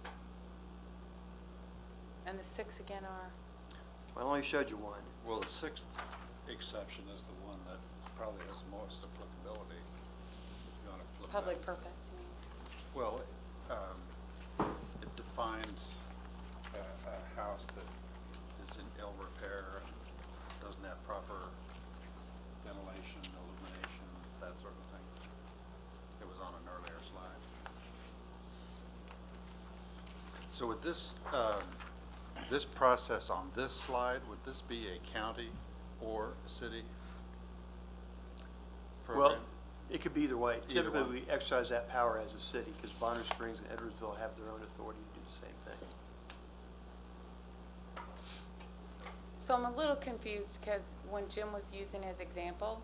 And the 6 again are? I only showed you one. Well, the 6th exception is the one that probably has the most applicability. If you want to flip Public that. purpose, you mean? Well, it defines a house that is in ill repair and doesn't have proper ventilation, illumination, that sort of thing. It was on an earlier slide. So would this, this process on this slide, would this be a county or a city program? Well, it could be either way. Either Typically, one. we exercise that power as a city because Bonner Springs and Edwardsville have their own authority to do the same thing. So I'm a little confused because when Jim was using his example,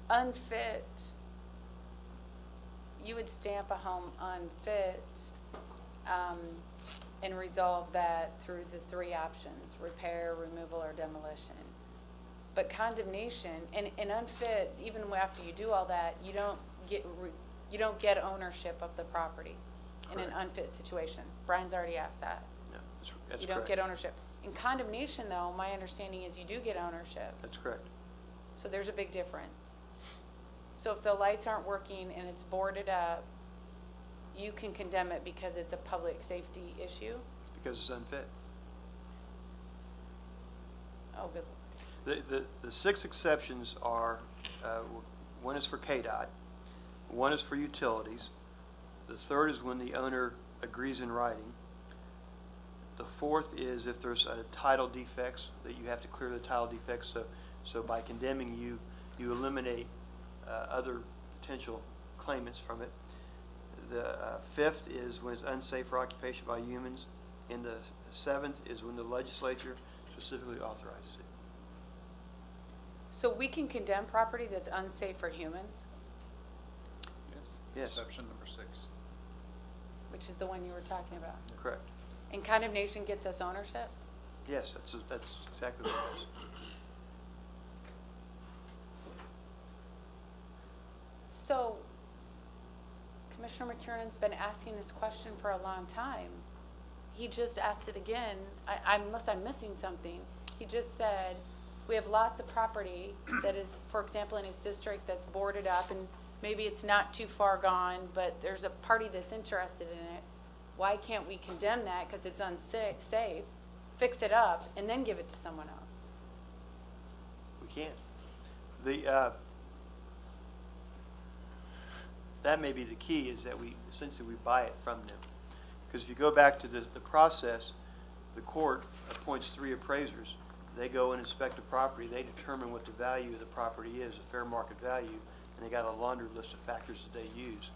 unfit you would stamp a home unfit, and resolve that through the three options: repair, removal, or demolition. But condemnation and unfit, even after you do all that, you don't get ownership of the property in an Correct. unfit situation. Brian's already asked that. No, that's You don't correct. get ownership. In condemnation, though, my understanding is you do get ownership. That's correct. So there's a big difference. So if the lights aren't working and it's boarded up, you can condemn it because it's a public safety issue? Because it's unfit. Oh, good. The six exceptions are, one is for KDOT, one is for utilities, the third is when the owner agrees in writing, the fourth is if there's title defects, that you have to clear the title defects, so by condemning you eliminate other potential claimants from it. The fifth is when it's unsafe for occupation by humans, and the seventh is when the legislature specifically authorizes it. So we can condemn property that's unsafe for humans, Yes. Exception number 6. which is the one you were talking about. Correct. And condemnation gets us ownership? Yes, that's exactly what it is. So Commissioner McKiernan's been asking this question for a long time. He just asked it again, unless I'm missing something. He just said, we have lots of property that is, for example, in his district that's boarded up, and maybe it's not too far gone, but there's a party that's interested in it. Why can't we condemn that because it's unsafe, fix it up, and then give it to someone else? We can't. That may be the key, is that we essentially buy it from them. Because if you go back to the process, the court appoints 3 appraisers. They go and inspect the property. They determine what the value of the property is, a fair market value, and they got a laundry list of factors that they use.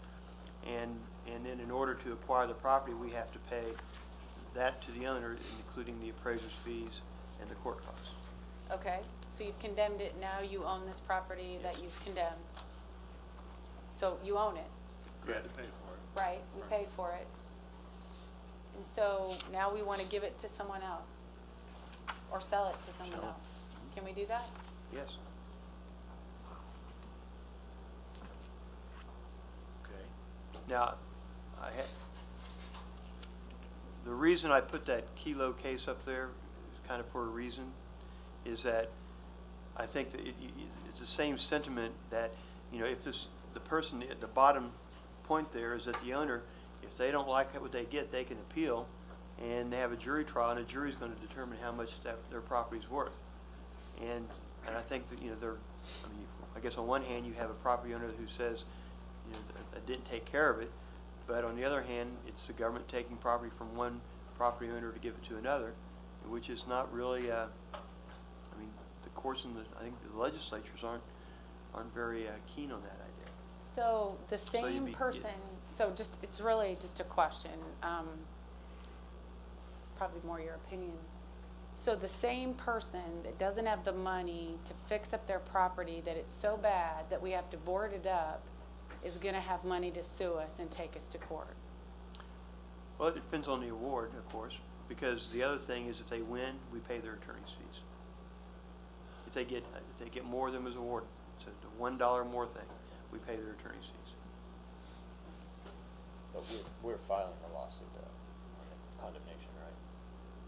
And then in order to acquire the property, we have to pay that to the owner, including the appraiser's fees and the court costs. Okay, so you've condemned it, now you own this property that you've condemned. So you own it, You had to pay for it. right? We paid for it. And so now we want to give it to someone else, or sell it to someone else. Can we do that? Yes. Okay. Now, the reason I put that Kilo case up there, kind of for a reason, is that I think that it's the same sentiment that, if the person at the bottom point there is that the owner, if they don't like what they get, they can appeal, and they have a jury trial, and a jury's going to determine how much their property's worth. And I think that, I guess on one hand, you have a property owner who says, I didn't take care of it, but on the other hand, it's the government taking property from one property owner to give it to another, which is not really, the courts and I think the legislatures aren't very keen on that idea. So the you'd same be- person, it's really just a question, probably more your opinion. So the same person that doesn't have the money to fix up their property, that it's so bad that we have to board it up, is gonna have money to sue us and take us to court. Well, it depends on the award, of course, because the other thing is if they win, we pay their attorney's fees. If they get more than was awarded, so the $1 more thing, we pay their attorney's fees. But we're filing a lawsuit though, on condemnation, right?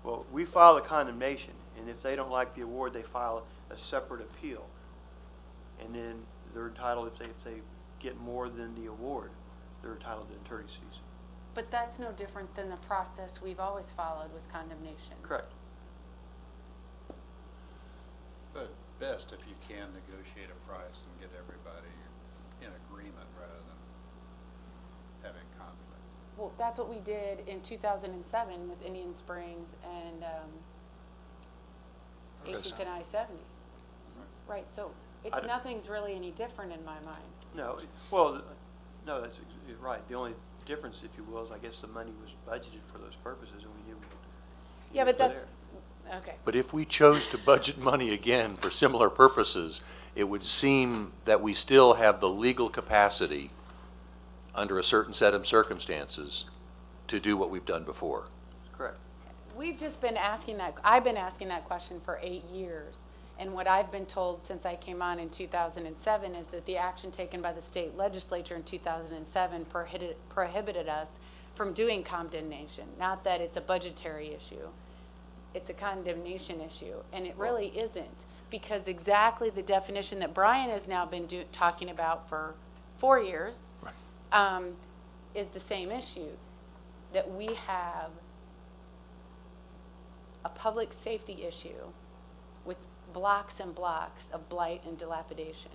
Well, we file a condemnation, and if they don't like the award, they file a separate appeal. And then they're entitled, if they get more than the award, they're entitled to attorney's fees. But that's no different than the process we've always followed with condemnation. Correct. But best if you can negotiate a price and get everybody in agreement rather than having conflict. Well, that's what we did in 2007 with Indian Springs and 18th and I-70. Right, so I- nothing's really any different in my mind. No, no, you're right. The only difference, if you will, is I guess the money was budgeted for those purposes, and we knew. Yeah, but it was that's, there. okay. But if we chose to budget money again for similar purposes, it would seem that we still have the legal capacity under a certain set of circumstances, to do what we've done before. Correct. We've just been asking that, I've been asking that question for 8 years. And what I've been told since I came on in 2007 is that the action taken by the state legislature in 2007 prohibited us from doing condemnation. Not that it's a budgetary issue, it's a condemnation issue. And it really isn't, because exactly the definition that Brian has now been talking about for 4 years is the same issue, that we have a public safety issue with blocks and blocks of blight and dilapidation.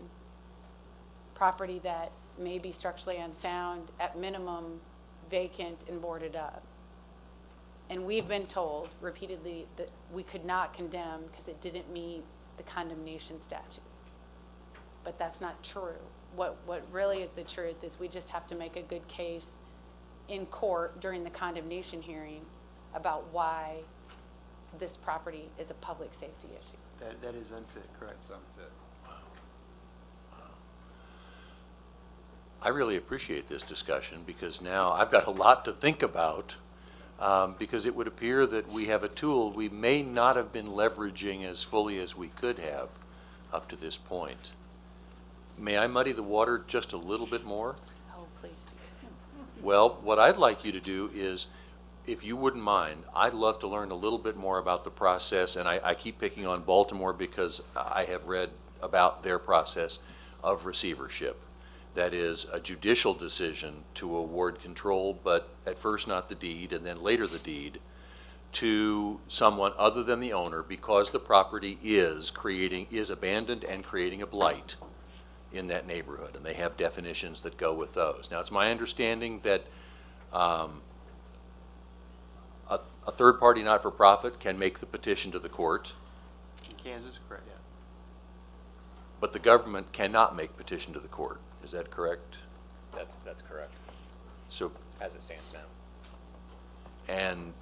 Property that may be structurally unsound, at minimum vacant and boarded up. And we've been told repeatedly that we could not condemn because it didn't meet the condemnation statute. But that's not true. What really is the truth is we just have to make a good case in court during the condemnation hearing about why this property is a public safety issue. That is unfit, correct. It's unfit. I really appreciate this discussion, because now I've got a lot to think about, because it would appear that we have a tool we may not have been leveraging as fully as we could have up to this point. May I muddy the water just a little bit more? Oh, please do. Well, what I'd like you to do is, if you wouldn't mind, I'd love to learn a little bit more about the process, and I keep picking on Baltimore because I have read about their process of receivership. That is a judicial decision to award control, but at first not the deed, and then later the deed, to someone other than the owner, because the property is abandoned and creating a blight in that neighborhood, and they have definitions that go with those. Now, it's my understanding that a third party not-for-profit can make the petition to the court, In Kansas, correct, yeah. but the government cannot make petition to the court. Is that correct? That's correct, So, as it stands now. and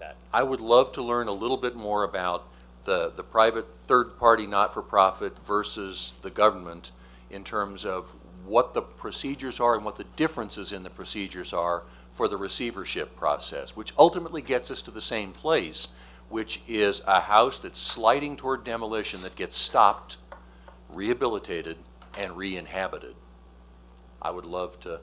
That, I would love to learn a little bit more about the private third-party not-for-profit versus the government in terms of what the procedures are and what the differences in the procedures are for the receivership process, which ultimately gets us to the same place, which is a house that's sliding toward demolition that gets stopped, rehabilitated, and re-inhabited. I would love to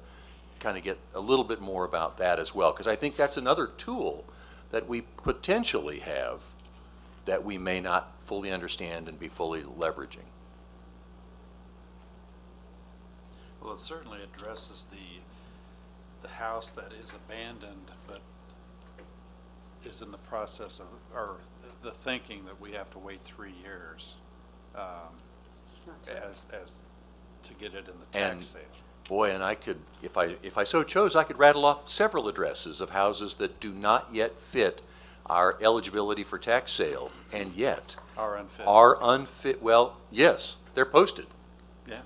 kind of get a little bit more about that as well, because I think that's another tool that we potentially have that we may not fully understand and be fully leveraging. Well, it certainly addresses the house that is abandoned, but is in the process of, or the thinking that we have to wait 3 years as to get it in the And tax sale. boy, and I could, if I so chose, I could rattle off several addresses of houses that do not yet fit our eligibility for tax sale, and yet Are unfit. are unfit. Well, yes, they're posted, Yeah.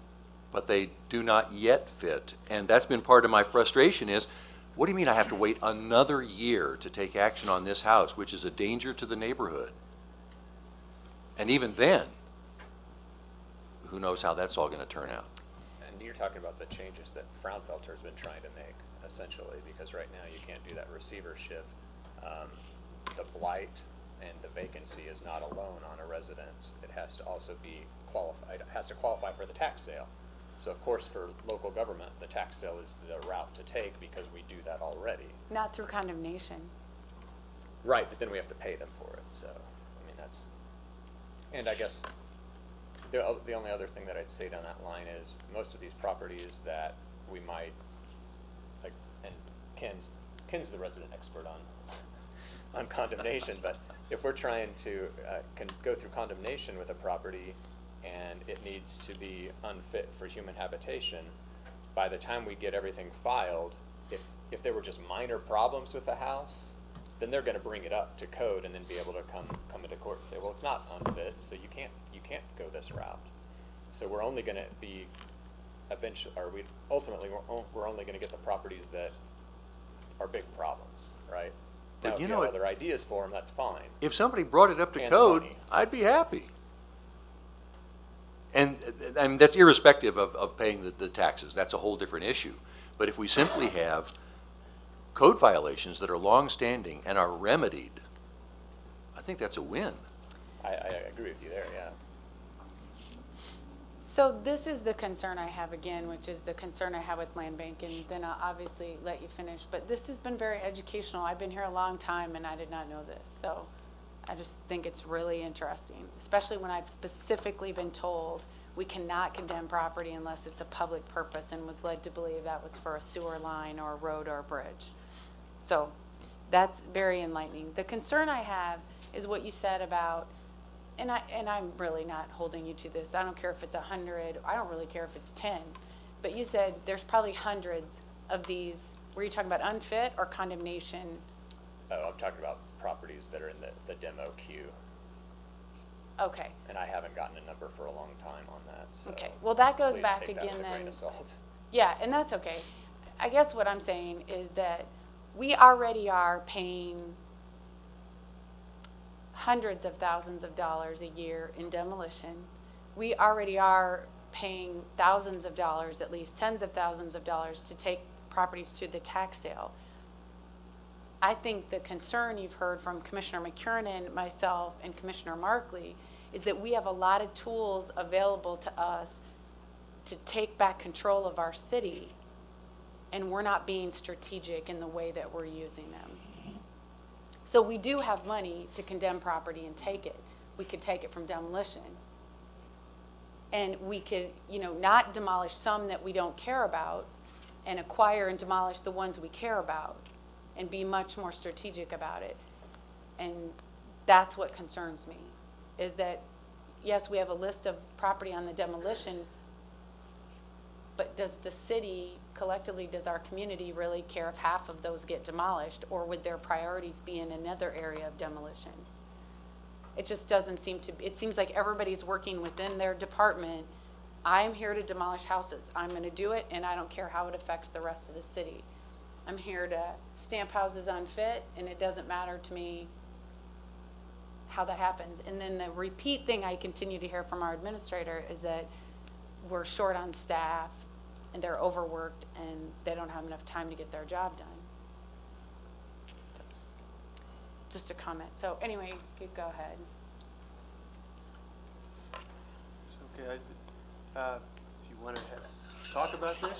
but they do not yet fit. And that's been part of my frustration is, what do you mean I have to wait another year to take action on this house, which is a danger to the neighborhood? And even then, who knows how that's all going to turn out. and you're talking about the changes that Fraunfelter's been trying to make, essentially, because right now you can't do that receivership. The blight and the vacancy is not alone on a residence. It has to also be qualified, it has to qualify for the tax sale. So of course, for local government, the tax sale is the route to take because we do that already. Not through condemnation. Right, but then we have to pay them for it, so, I mean, that's, and I guess the only other thing that I'd say down that line is, most of these properties that we might, like, and Ken's the resident expert on condemnation, but if we're trying to go through condemnation with a property and it needs to be unfit for human habitation, by the time we get everything filed, if there were just minor problems with the house, then they're gonna bring it up to code and then be able to come into court and say, well, it's not unfit, so you can't go this route. So we're only gonna be eventually, or ultimately, we're only gonna get the properties that are big problems, right? But Now, if you you know have what? other ideas for them, that's fine. If somebody brought it up to And code, money. I'd be happy. And that's irrespective of paying the taxes. That's a whole different issue. But if we simply have code violations that are long-standing and are remedied, I think that's a win. I agree with you there, yeah. So this is the concern I have again, which is the concern I have with land bank, and then I'll obviously let you finish. But this has been very educational. I've been here a long time and I did not know this. So I just think it's really interesting, especially when I've specifically been told we cannot condemn property unless it's a public purpose, and was led to believe that was for a sewer line or a road or a bridge. So that's very enlightening. The concern I have is what you said about, and I'm really not holding you to this. I don't care if it's 100. I don't really care if it's 10. But you said there's probably hundreds of these. Were you talking about unfit or condemnation? Oh, I'm talking about properties that are in the demo queue, Okay. and I haven't gotten a number for a long time on that, so. Okay. Well, that goes please back take that again with a grain then. of salt. Yeah, and that's okay. I guess what I'm saying is that we already are paying hundreds of thousands of dollars a year in demolition. We already are paying thousands of dollars, at least tens of thousands of dollars, to take properties to the tax sale. I think the concern you've heard from Commissioner McKiernan, myself, and Commissioner Markley is that we have a lot of tools available to us to take back control of our city, and we're not being strategic in the way that we're using them. So we do have money to condemn property and take it. We could take it from demolition. And we could, not demolish some that we don't care about and acquire and demolish the ones we care about and be much more strategic about it. And that's what concerns me, is that, yes, we have a list of property on the demolition, but does the city, collectively, does our community really care if half of those get demolished, or would their priorities be in another area of demolition? It just doesn't seem to, it seems like everybody's working within their department. I'm here to demolish houses. I'm gonna do it, and I don't care how it affects the rest of the city. I'm here to stamp houses unfit, and it doesn't matter to me how that happens. And then the repeat thing I continue to hear from our administrator is that we're short on staff, and they're overworked, and they don't have enough time to get their job done. Just a comment. So anyway, you go ahead. Okay, if you want to talk about this?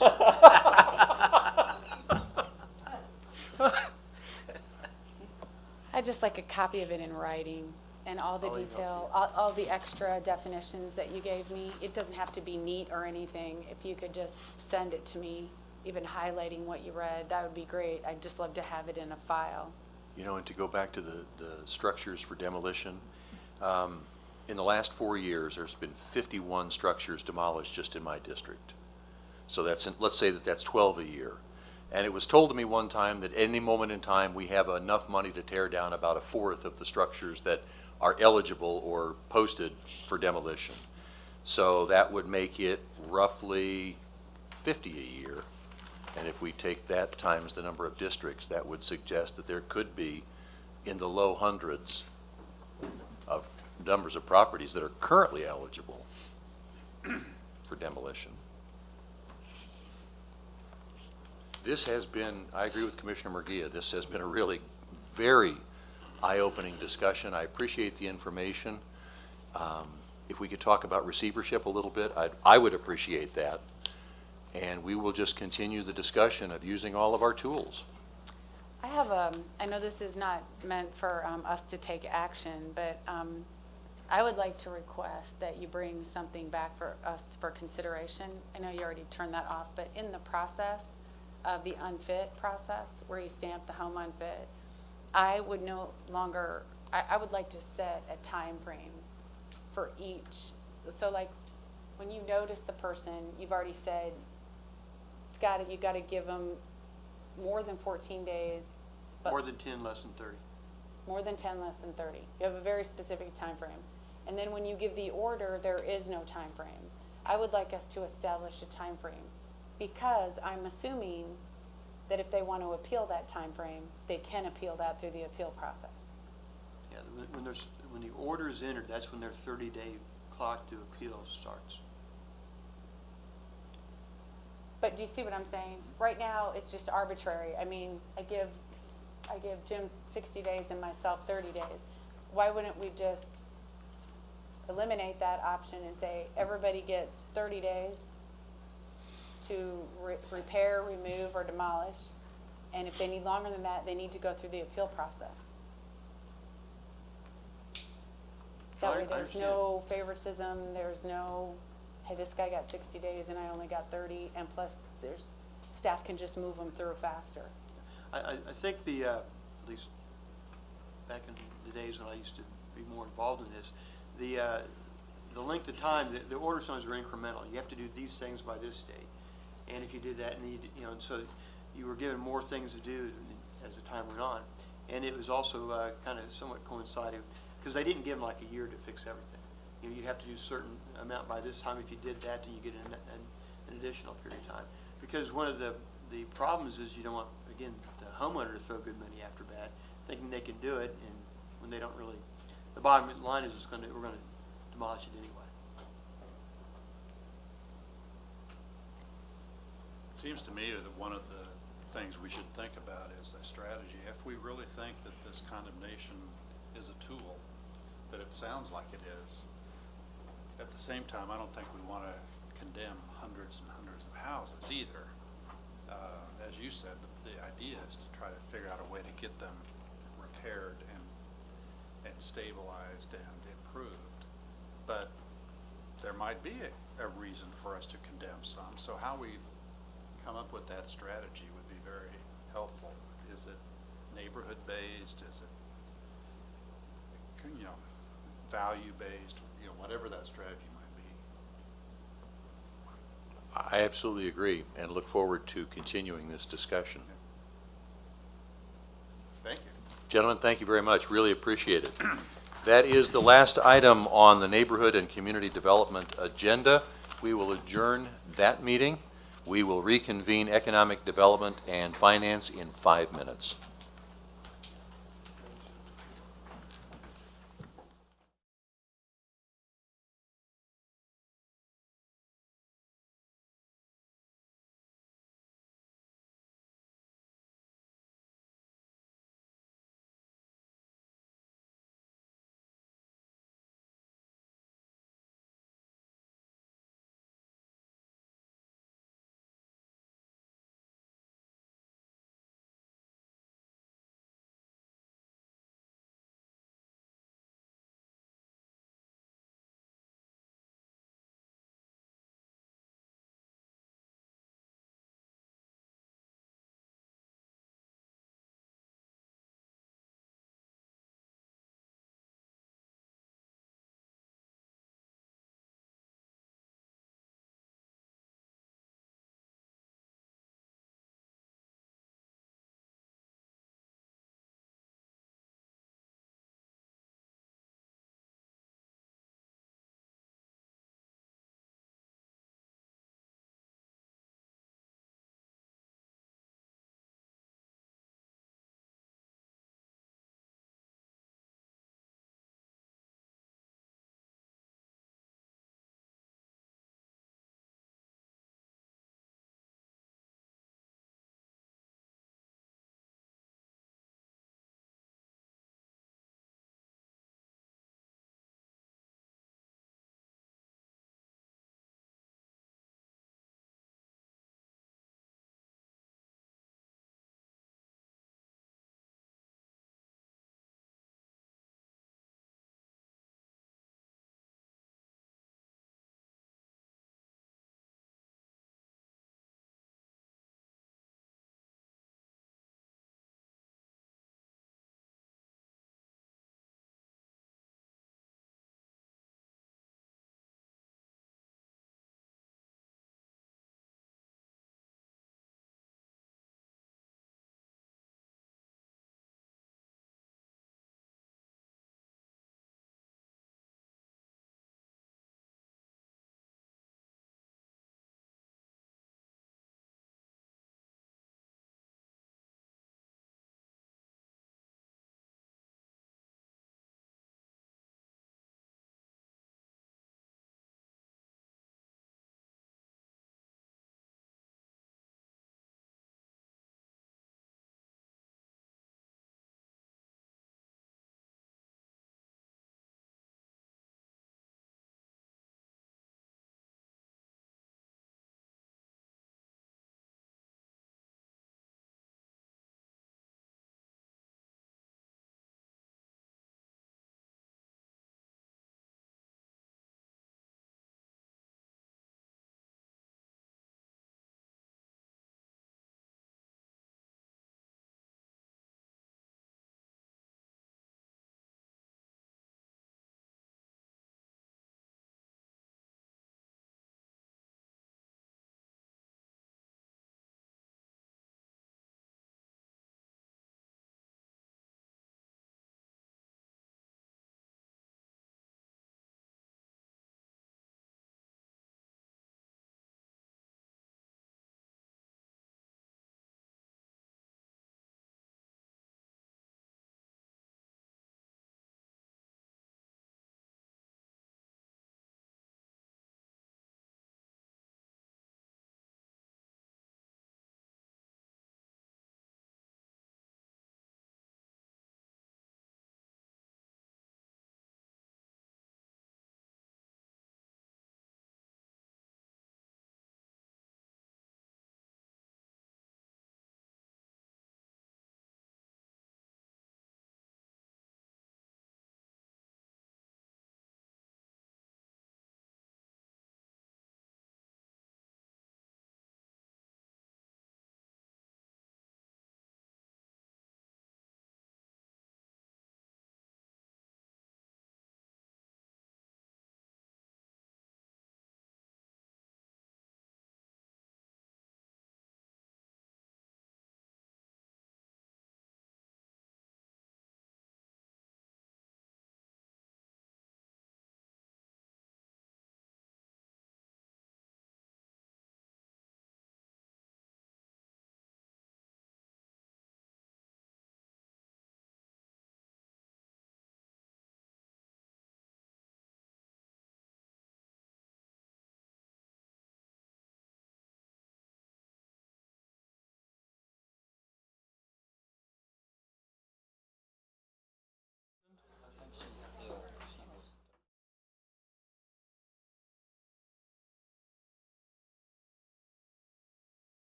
I'd just like a copy of it in writing, and all the I'll email it to detail, you. all the extra definitions that you gave me. It doesn't have to be neat or anything. If you could just send it to me, even highlighting what you read, that would be great. I'd just love to have it in a file. And to go back to the structures for demolition, in the last 4 years, there's been 51 structures demolished just in my district. So let's say that's 12 a year. And it was told to me one time that at any moment in time, we have enough money to tear down about a fourth of the structures that are eligible or posted for demolition. So that would make it roughly 50 a year. And if we take that times the number of districts, that would suggest that there could be in the low hundreds of numbers of properties that are currently eligible for demolition. This has been, I agree with Commissioner Murguia, this has been a really very eye-opening discussion. I appreciate the information. If we could talk about receivership a little bit, I would appreciate that. And we will just continue the discussion of using all of our tools. I have I know this is not meant for us to take action, but I would like to request that you bring something back for us for consideration. I know you already turned that off, but in the process of the unfit process, where you stamp the home unfit, I would no longer, I would like to set a time frame for each. So like, when you notice the person, you've already said, you got to give them more than 14 days. But More than 10, less than 30. more than 10, less than 30. You have a very specific time frame. And then when you give the order, there is no time frame. I would like us to establish a time frame, because I'm assuming that if they want to appeal that time frame, they can appeal that through the appeal process. Yeah, when the order is entered, that's when their 30-day clock to appeal starts. But do you see what I'm saying? Right now, it's just arbitrary. I mean, I give Jim 60 days and myself 30 days. Why wouldn't we just eliminate that option and say everybody gets 30 days to repair, remove, or demolish? And if they need longer than that, they need to go through the appeal process. That I way there's understand. no favoritism, there's no, hey, this guy got 60 days and I only got 30, and plus staff can just move them through faster. I think at least back in the days when I used to be more involved in this, the length of time, the order zones are incremental. You have to do these things by this date. And if you did that, so you were given more things to do as the time went on. And it was also kind of somewhat coincided, because they didn't give them like a year to fix everything. You have to do a certain amount by this time. If you did that, then you get an additional period of time. Because one of the problems is you don't want, again, the homeowner to throw good money after bad, thinking they can do it, and when they don't really, the bottom line is we're going to demolish it anyway. It seems to me that one of the things we should think about is a strategy. If we really think that this condemnation is a tool, that it sounds like it is, at the same time, I don't think we want to condemn hundreds and hundreds of houses either. As you said, the idea is to try to figure out a way to get them repaired and stabilized and improved. But there might be a reason for us to condemn some. So how we come up with that strategy would be very helpful. Is it neighborhood based? Is it, value based? Whatever that strategy might be. I absolutely agree and look forward to continuing this discussion. Thank you. Gentlemen, thank you very much. Really appreciate it. That is the last item on the Neighborhood and Community Development agenda. We will adjourn that meeting. We will reconvene Economic Development and Finance in 5 minutes.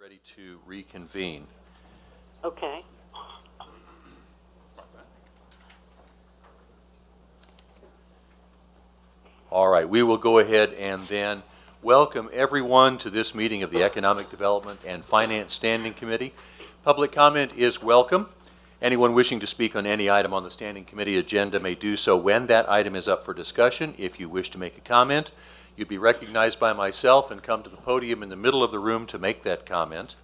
Ready to reconvene. Okay. All right, we will go ahead and then welcome everyone to this meeting of the Economic Development and Finance Standing Committee. Public comment is welcome. Anyone wishing to speak on any item on the Standing Committee agenda may do so when that item is up for discussion. If you wish to make a comment, you'd be recognized by myself and come to the podium in the middle of the room to make that comment.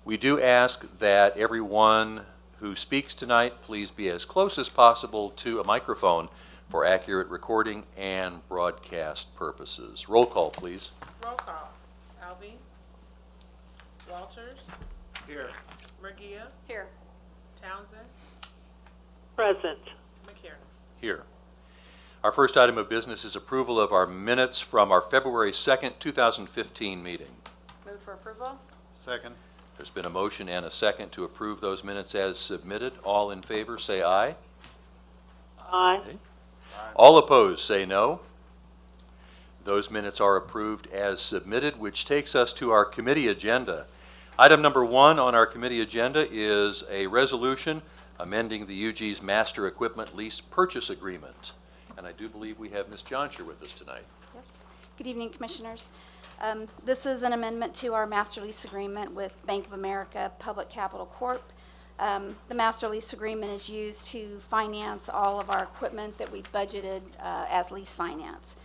We do ask that everyone who speaks tonight please be as close as possible to a microphone for accurate recording and broadcast purposes. Roll call, please. Roll call. Alvey. Walters. Here. Regia. Here. Townsend. Present. McCarran. Here. Our first item of business is approval of our minutes from our February 2nd, 2015 meeting. Move for approval? Second. There's been a motion and a second to approve those minutes as submitted. All in favor, say aye. Aye. All opposed, say no. Those minutes are approved as submitted, which takes us to our committee agenda. Item number 1 on our committee agenda is a resolution amending the UG's Master Equipment Lease Purchase Agreement. And I do believe we have Ms. Johnsher with us tonight. Yes. Good evening, Commissioners. This is an amendment to our master lease agreement with Bank of America Public Capital Corp. The master lease agreement is used to finance all of our equipment that we budgeted as lease finance.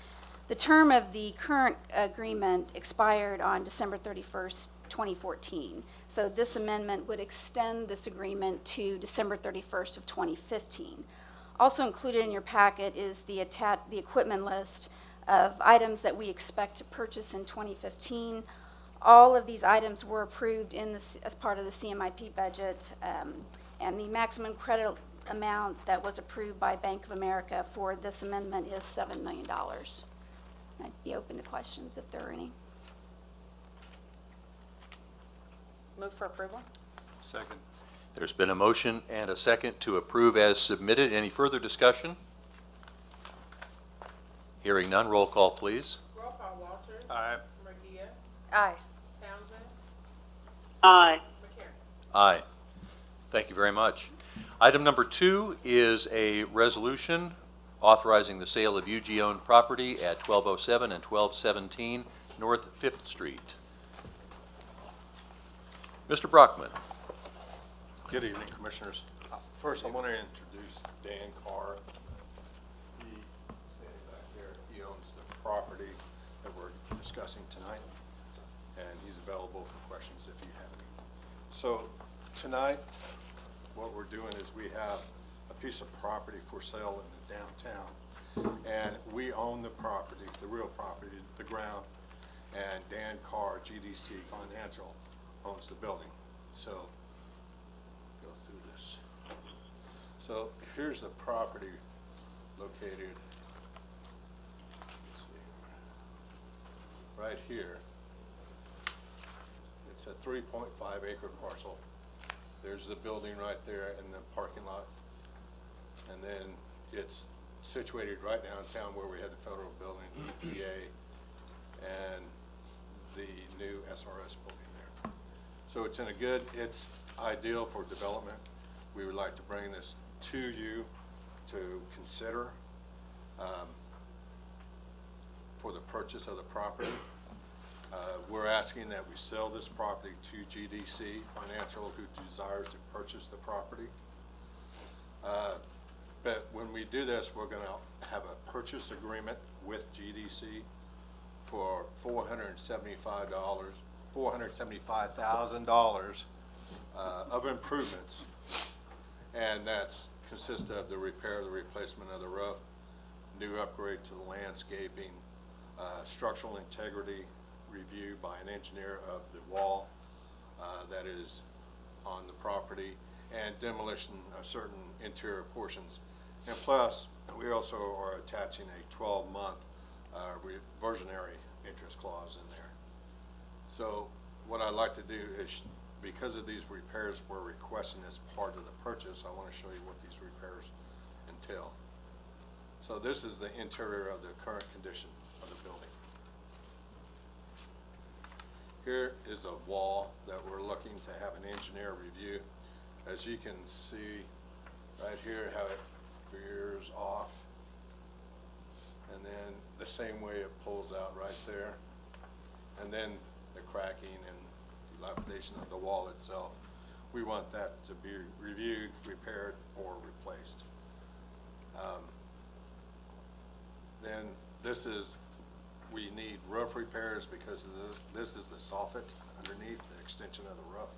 The term of the current agreement expired on December 31st, 2014. So this amendment would extend this agreement to December 31st of 2015. Also included in your packet is the equipment list of items that we expect to purchase in 2015. All of these items were approved as part of the CMIP budget, and the maximum credit amount that was approved by Bank of America for this amendment is $7 million. I'd be open to questions if there are any. Move for approval? Second. There's been a motion and a second to approve as submitted. Any further discussion? Hearing none, roll call, please. Roll call. Walters. Aye. Regia. Aye. Townsend. Aye. McCarran. Aye. Thank you very much. Item number 2 is a resolution authorizing the sale of UG-owned property at 1207 and 1217 North 5th Street. Mr. Brockman. Good evening, Commissioners. First, I want to introduce Dan Carr. He, standing back there, he owns the property that we're discussing tonight, and he's available for questions if you have any. So tonight, what we're doing is we have a piece of property for sale in the downtown, and we own the property, the real property, the ground, and Dan Carr, GDC Financial, owns the building. So go through this. So here's the property located, let's see, right here. It's a 3.5 acre parcel. There's the building right there and the parking lot. And then it's situated right downtown where we had the federal building, EPA, and the new SRS building there. So it's it's ideal for development. We would like to bring this to you to consider for the purchase of the property. We're asking that we sell this property to GDC Financial, who desires to purchase the property. But when we do this, we're going to have a purchase agreement with GDC for $475,000 of improvements, and that's consists of the repair, the replacement of the roof, new upgrade to the landscaping, structural integrity review by an engineer of the wall that is on the property, and demolition of certain interior portions. And plus, we also are attaching a 12-month reversionary interest clause in there. So what I'd like to do is, because of these repairs we're requesting as part of the purchase, I want to show you what these repairs entail. So this is the interior of the current condition of the building. Here is a wall that we're looking to have an engineer review. As you can see right here, how it veers off. And then the same way it pulls out right there. And then the cracking and dilapidation of the wall itself. We want that to be reviewed, repaired, or replaced. Then this is, we need roof repairs because this is the soffit underneath, the extension of the roof.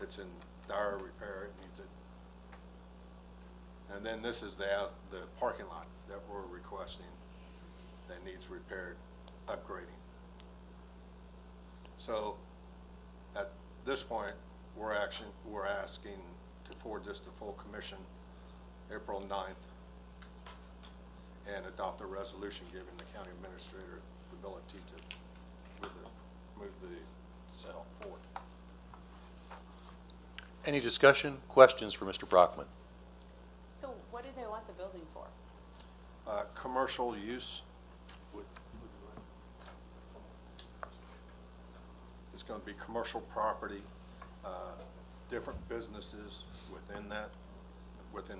It's in dire repair, it needs it. And then this is the parking lot that we're requesting that needs repaired, upgrading. So at this point, we're asking to forward this to full commission April 9th and adopt a resolution giving the county administrator the ability to move the sale forward. Any discussion, questions for Mr. Brockman? So what do they want the building for? Commercial use. It's going to be commercial property, different businesses within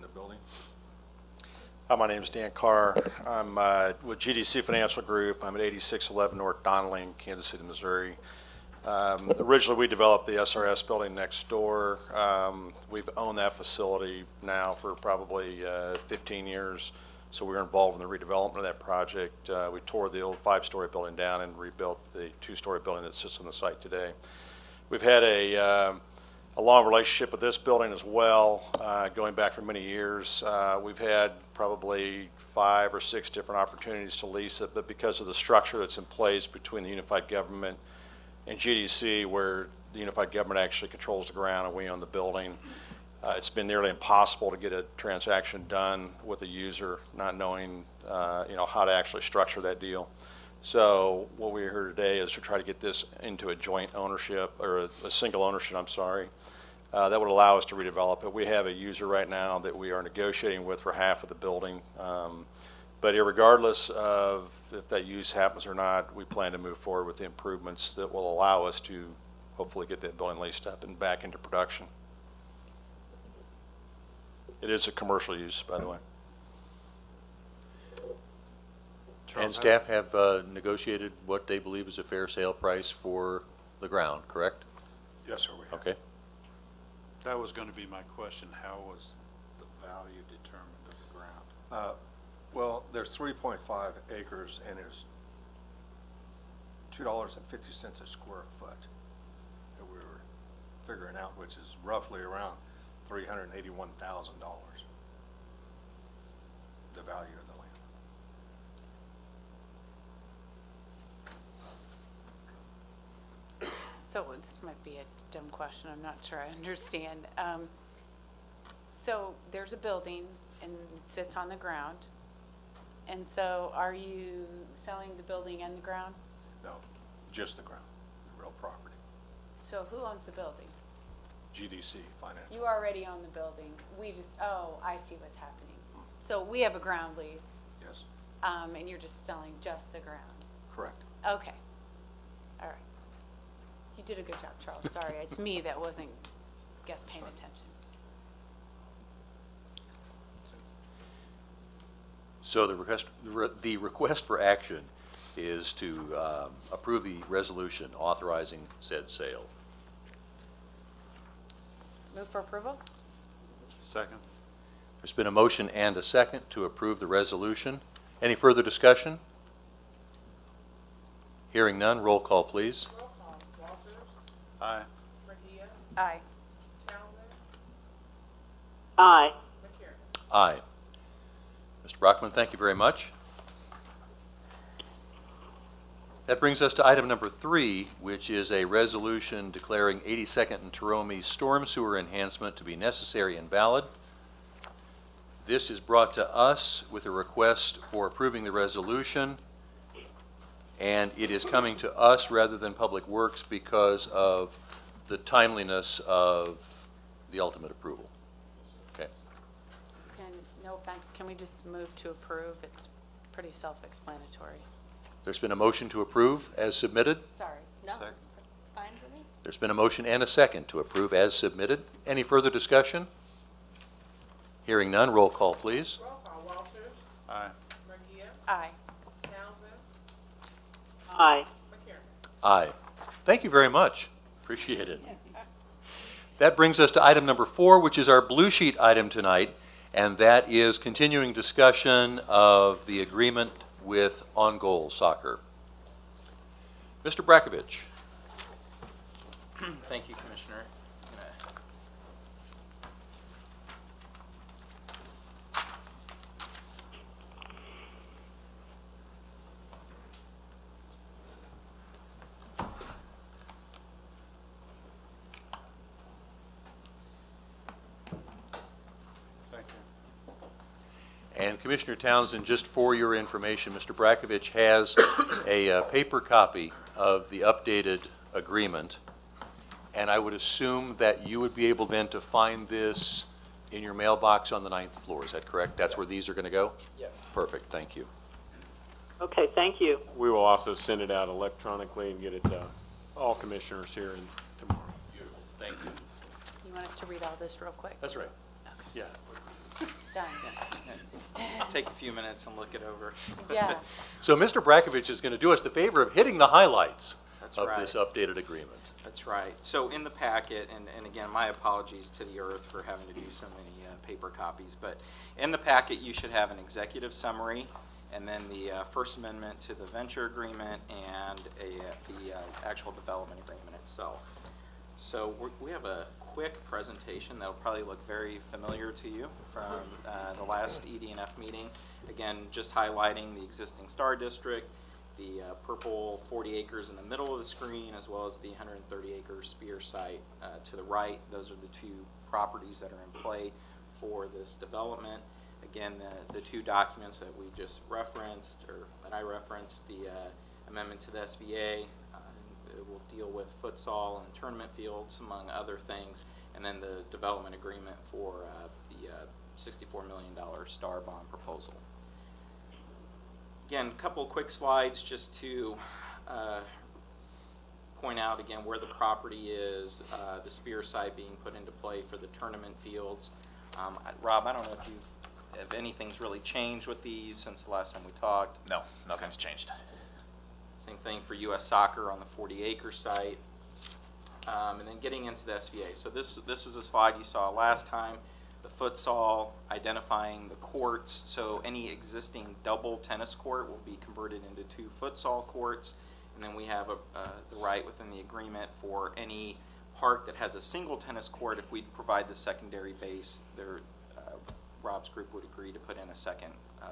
the building. Hi, my name is Dan Carr. I'm with GDC Financial Group. I'm at 8611 North Donnelly in Kansas City, Missouri. Originally, we developed the SRS building next door. We've owned that facility now for probably 15 years, so we were involved in the redevelopment of that project. We tore the old 5-story building down and rebuilt the 2-story building that sits on the site today. We've had a long relationship with this building as well, going back for many years. We've had probably 5 or 6 different opportunities to lease it, but because of the structure that's in place between the unified government and GDC, where the unified government actually controls the ground and we own the building, it's been nearly impossible to get a transaction done with a user not knowing how to actually structure that deal. So what we're here today is to try to get this into a joint ownership, or a single ownership, I'm sorry. That would allow us to redevelop it. We have a user right now that we are negotiating with for half of the building. But irregardless of if that use happens or not, we plan to move forward with the improvements that will allow us to hopefully get that building leased up and back into production. It is a commercial use, by the way. And staff have negotiated what they believe is a fair sale price for the ground, correct? Yes, sir, we have. Okay. That was going to be my question. How was the value determined of the ground? Well, there's 3.5 acres and there's $2.50 a square foot that we were figuring out, which is roughly around $381,000, the value of the land. So this might be a dumb question, I'm not sure I understand. So there's a building and it sits on the ground. And so are you selling the building and the ground? No, just the ground, the real property. So who owns the building? GDC Financial. You already own the building. We just, oh, I see what's happening. So we have a ground lease, Yes, and you're just selling just the ground. correct. Okay. All right. You did a good job, Charles. Sorry, it's me that wasn't, guess, paying attention. So the request for action is to approve the resolution authorizing said sale. Move for approval? Second. There's been a motion and a second to approve the resolution. Any further discussion? Hearing none, roll call, please. Roll call. Walters, Aye. Mejia, Aye. Townsend, Aye. McCarron. Aye. Mr. Brockman, thank you very much. That brings us to item number 3, which is a resolution declaring 82nd and Torome storm sewer enhancement to be necessary and valid. This is brought to us with a request for approving the resolution, and it is coming to us rather than Public Works because of the timeliness of the ultimate approval. Okay. No offense, can we just move to approve? It's pretty self-explanatory. There's been a motion to approve as submitted. Sorry. No. Second. it's There's been a motion and a second to approve as submitted. Any further discussion? Hearing none, roll call, please. Roll call, Walters, Aye. Murguia, Aye. Townsend, Aye. McCarron. Aye. Thank you very much. Appreciate it. That brings us to item number 4, which is our blue sheet item tonight, and that is continuing discussion of the agreement with On Goal Soccer. Mr. Brakovich. Thank you, Commissioner. Thank you. And Commissioner Townsend, just for your information, Mr. Brakovich has a paper copy of the updated agreement, and I would assume that you would be able then to find this in your mailbox on the 9th floor. Is that correct? That's where these are going to go? Yes. Perfect, thank you. Okay, thank you. We will also send it out electronically and get it to all commissioners here tomorrow. Beautiful, thank you. You want us to read all this real quick? That's right. Yeah. Done. Take a few minutes and look it over. Yeah. So Mr. Brakovich is going to do us the favor of hitting the highlights That's of right. this updated agreement. That's right. So in the packet, and again, my apologies to the earth for having to do so many paper copies, but in the packet, you should have an executive summary, and then the First Amendment to the venture agreement, and the actual development agreement itself. So we have a quick presentation that'll probably look very familiar to you from the last ED&F meeting. Again, just highlighting the existing STAR district, the purple 40 acres in the middle of the screen, as well as the 130-acre Spear site to the right. Those are the two properties that are in play for this development. Again, the two documents that we just referenced, or that I referenced, the amendment to the SVA, it will deal with futsal and tournament fields, among other things, and then the development agreement for the $64 million STAR bond proposal. Again, a couple of quick slides just to point out again where the property is, the Spear site being put into play for the tournament fields. Rob, I don't know if anything's really changed with these since the last time we talked. No, nothing's changed. Same thing for U.S. Soccer on the 40-acre site. And then getting into the SVA. So this was a slide you saw last time. The futsal, identifying the courts. So any existing double tennis court will be converted into 2 futsal courts. And then we have the right within the agreement for any park that has a single tennis court. If we provide the secondary base, Rob's group would agree to put in a second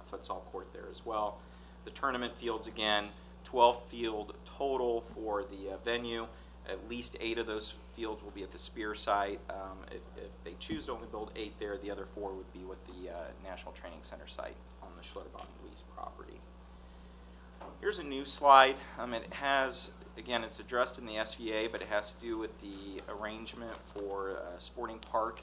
futsal court there as well. The tournament fields, again, 12 field total for the venue. At least 8 of those fields will be at the Spear site. If they choose to only build 8 there, the other 4 would be with the National Training Center site on the Schlitterbahn lease property. Here's a new slide. It has, again, it's addressed in the SVA, but it has to do with the arrangement for a sporting park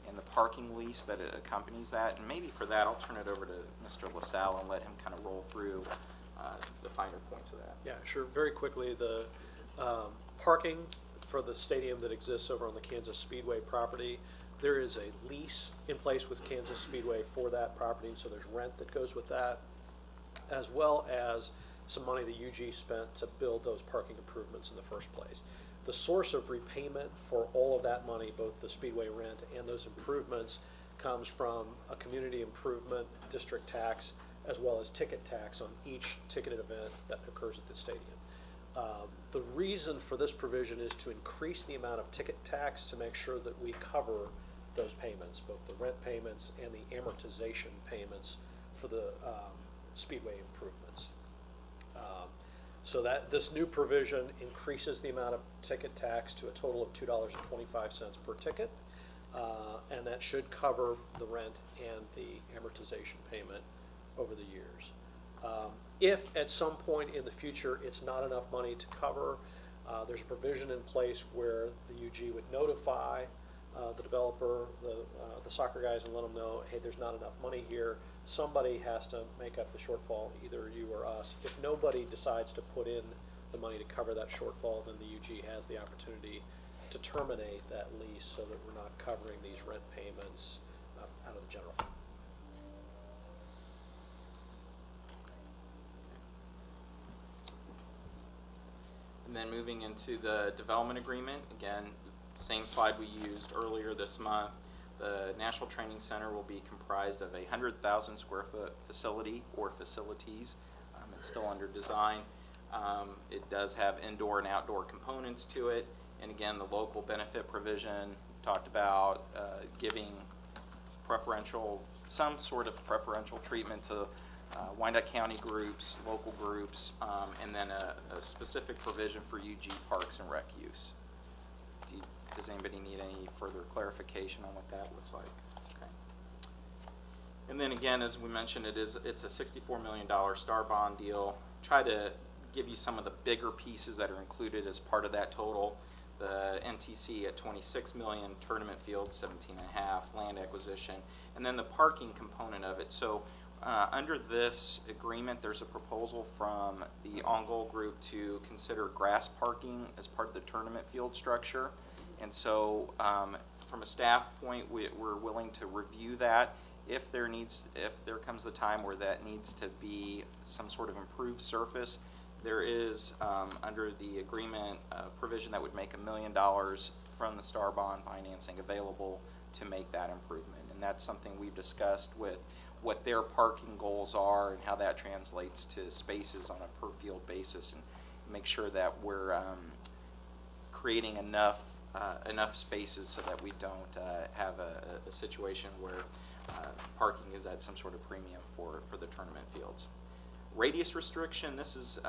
and the parking lease that accompanies that. And maybe for that, I'll turn it over to Mr. LaSalle and let him kind of roll through the finer points of that. Yeah, sure. Very quickly, the parking for the stadium that exists over on the Kansas Speedway property, there is a lease in place with Kansas Speedway for that property, so there's rent that goes with that, as well as some money that UG spent to build those parking improvements in the first place. The source of repayment for all of that money, both the Speedway rent and those improvements, comes from a community improvement district tax as well as ticket tax on each ticketed event that occurs at the stadium. The reason for this provision is to increase the amount of ticket tax to make sure that we cover those payments, both the rent payments and the amortization payments for the Speedway improvements. So that this new provision increases the amount of ticket tax to a total of $2.25 per ticket, and that should cover the rent and the amortization payment over the years. If at some point in the future it's not enough money to cover, there's a provision in place where the UG would notify the developer, the soccer guys, and let them know, hey, there's not enough money here. Somebody has to make up the shortfall, either you or us. If nobody decides to put in the money to cover that shortfall, then the UG has the opportunity to terminate that lease so that we're not covering these rent payments out of the general fund. And then moving into the development agreement, again, same slide we used earlier this month. The National Training Center will be comprised of a 100,000 square foot facility or facilities. It's still under design. It does have indoor and outdoor components to it. And again, the local benefit provision talked about giving some sort of preferential treatment to Wyandotte County groups, local groups, and then a specific provision for UG parks and rec use. Does anybody need any further clarification on what that looks like? Okay. And then again, as we mentioned, it's a $64 million star bond deal. Try to give you some of the bigger pieces that are included as part of that total. The NTC at $26 million, tournament field $17.5, land acquisition, and then the parking component of it. So under this agreement, there's a proposal from the On-Goal group to consider grass parking as part of the tournament field structure. And so from a staff point, we're willing to review that. If there comes the time where that needs to be some sort of improved surface, there is, under the agreement, a provision that would make $1 million from the Star Bond financing available to make that improvement. And that's something we've discussed with what their parking goals are and how that translates to spaces on a per field basis, and make sure that we're creating enough spaces so that we don't have a situation where parking is at some sort of premium for the tournament fields. Radius restriction, this is,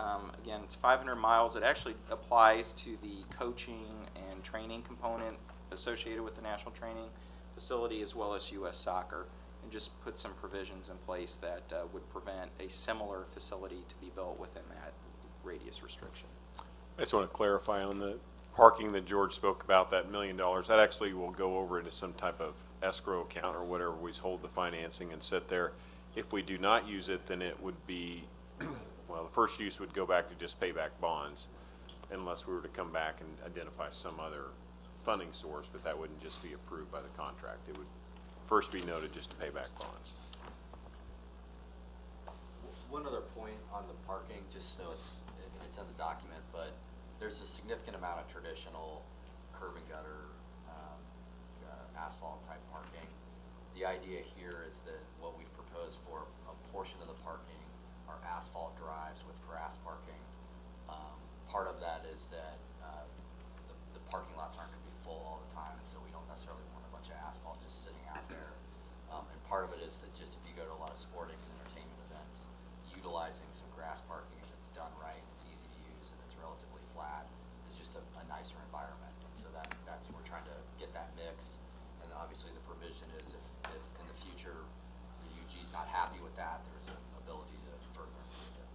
again, it's 500 miles. It actually applies to the coaching and training component associated with the national training facility as well as U.S. Soccer, and just put some provisions in place that would prevent a similar facility to be built within that radius restriction. I just want to clarify on the parking that George spoke about, that $1 million, that actually will go over into some type of escrow account or whatever we hold the financing and sit there. If we do not use it, then it would be, well, the first use would go back to just pay back bonds, unless we were to come back and identify some other funding source, but that wouldn't just be approved by the contract. It would first be noted just to pay back bonds. One other point on the parking, just so it's in the document, but there's a significant amount of traditional curb and gutter, asphalt type parking. The idea here is that what we've proposed for a portion of the parking are asphalt drives with grass parking. Part of that is that the parking lots aren't going to be full all the time, and so we don't necessarily want a bunch of asphalt just sitting out there. And part of it is that just if you go to a lot of sporting and entertainment events, utilizing some grass parking, if it's done right, it's easy to use and it's relatively flat, it's just a nicer environment. And so that's we're trying to get that mix. And obviously the provision is if in the future the UG's not happy with that, there's an ability to further improve it.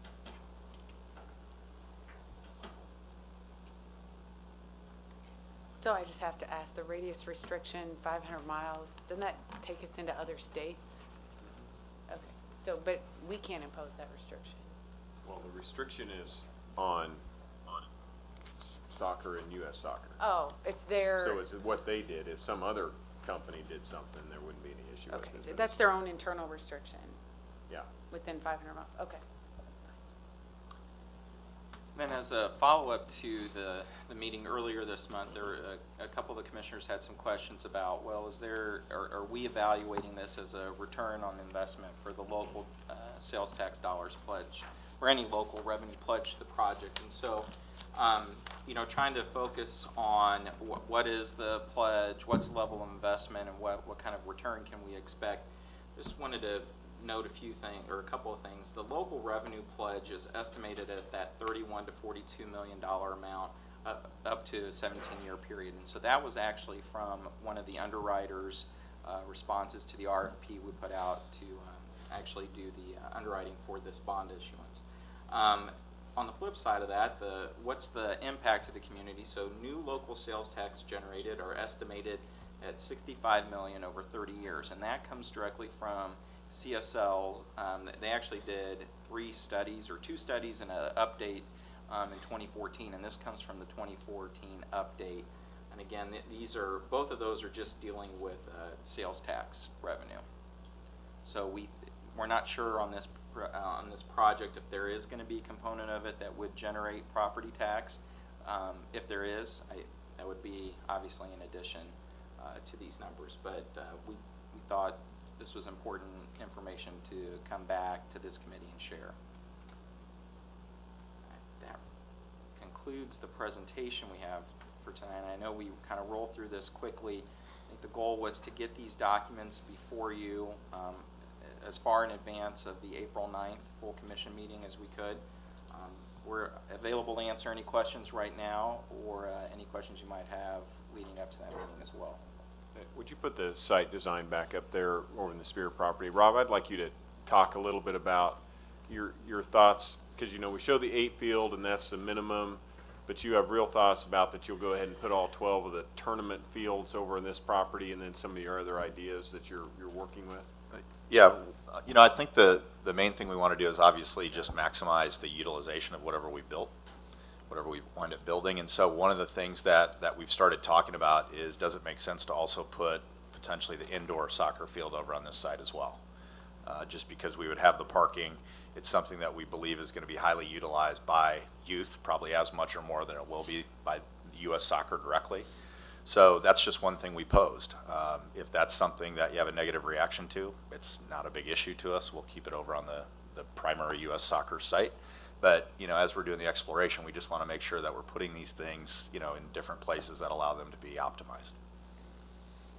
So I just have to ask, the radius restriction, 500 miles, doesn't that take us into other states? Okay, so, but we can't impose that restriction. Well, the restriction is on soccer and U.S. Soccer. Oh, it's their. So it's what they did. If some other company did something, there wouldn't be any issue with Okay, it. But that's their own internal restriction yeah. within 500 miles, okay. Then as a follow-up to the meeting earlier this month, there were a couple of the commissioners had some questions about, well, are we evaluating this as a return on investment for the local sales tax dollars pledged, or any local revenue pledged to the project? And so, you know, trying to focus on what is the pledge, what's the level of investment, and what kind of return can we expect. Just wanted to note a few things, or a couple of things. The local revenue pledge is estimated at that $31 to $42 million amount up to a 17-year period. And so that was actually from one of the underwriters' responses to the RFP we put out to actually do the underwriting for this bond issuance. On the flip side of that, what's the impact to the community? So new local sales tax generated are estimated at $65 million over 30 years, and that comes directly from CSL. They actually did 3 studies, or 2 studies and an update in 2014, and this comes from the 2014 update. And again, both of those are just dealing with sales tax revenue. So we're not sure on this project if there is going to be a component of it that would generate property tax. If there is, that would be obviously in addition to these numbers. But we thought this was important information to come back to this committee and share. That concludes the presentation we have for tonight. I know we kind of rolled through this quickly. I think the goal was to get these documents before you as far in advance of the April 9th full commission meeting as we could. We're available to answer any questions right now or any questions you might have leading up to that meeting as well. Would you put the site design back up there over in the Spear property? Rob, I'd like you to talk a little bit about your thoughts, because you know we show the 8 field and that's the minimum, but you have real thoughts about that you'll go ahead and put all 12 of the tournament fields over in this property, and then some of your other ideas that you're working with? Yeah, you know, I think the main thing we want to do is obviously just maximize the utilization of whatever we built, whatever we wind up building. And so one of the things that we've started talking about is, does it make sense to also put potentially the indoor soccer field over on this site as well? Just because we would have the parking, it's something that we believe is going to be highly utilized by youth, probably as much or more than it will be by U.S. Soccer directly. So that's just one thing we posed. If that's something that you have a negative reaction to, it's not a big issue to us. We'll keep it over on the primary U.S. Soccer site. But, you know, as we're doing the exploration, we just want to make sure that we're putting these things, you know, in different places that allow them to be optimized.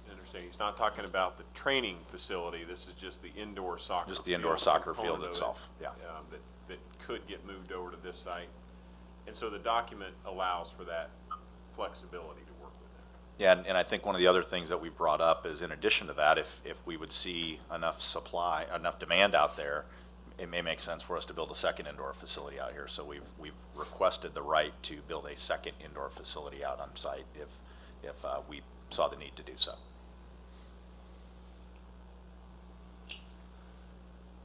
I understand. He's not talking about the training facility. This is just the indoor soccer field. Just the indoor soccer field component of it, itself, yeah. That could get moved over to this site. And so the document allows for that flexibility to work with it. Yeah, and I think one of the other things that we brought up is, in addition to that, if we would see enough supply, enough demand out there, it may make sense for us to build a second indoor facility out here. So we've requested the right to build a second indoor facility out on site if we saw the need to do so.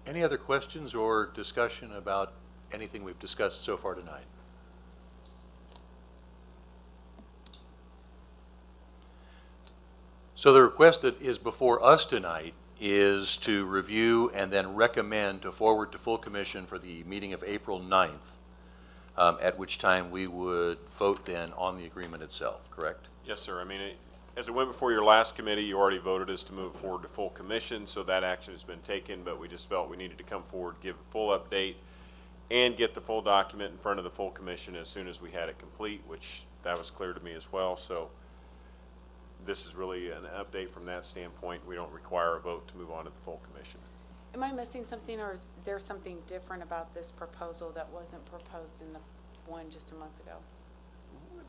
Any other questions or discussion about anything we've discussed so far tonight? So the request that is before us tonight is to review and then recommend to forward to full commission for the meeting of April 9th, at which time we would vote then on the agreement itself, correct? Yes, sir. I mean, as it went before your last committee, you already voted us to move forward to full commission, so that action has been taken, but we just felt we needed to come forward, give a full update, and get the full document in front of the full commission as soon as we had it complete, which that was clear to me as well. So this is really an update from that standpoint. We don't require a vote to move on to the full commission. Am I missing something, or is there something different about this proposal that wasn't proposed in the one just a month ago?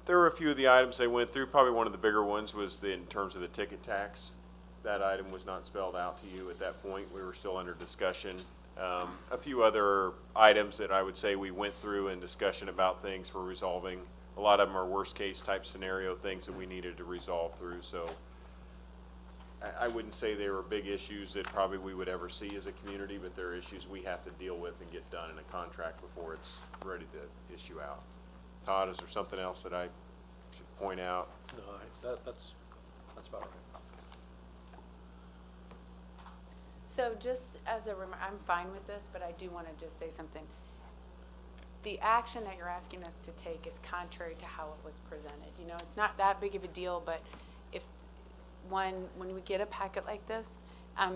There were a few of the items they went through. Probably one of the bigger ones was in terms of the ticket tax. That item was not spelled out to you at that point. We were still under discussion. A few other items that I would say we went through in discussion about things we're resolving. A lot of them are worst case type scenario things that we needed to resolve through. So I wouldn't say they were big issues that probably we would ever see as a community, but they're issues we have to deal with and get done in a contract before it's ready to issue out. Todd, is there something else that I should point out? No, that's about it. So just as a reminder, I'm fine with this, but I do want to just say something. The action that you're asking us to take is contrary to how it was presented. You know, it's not that big of a deal, but if when we get a packet like this,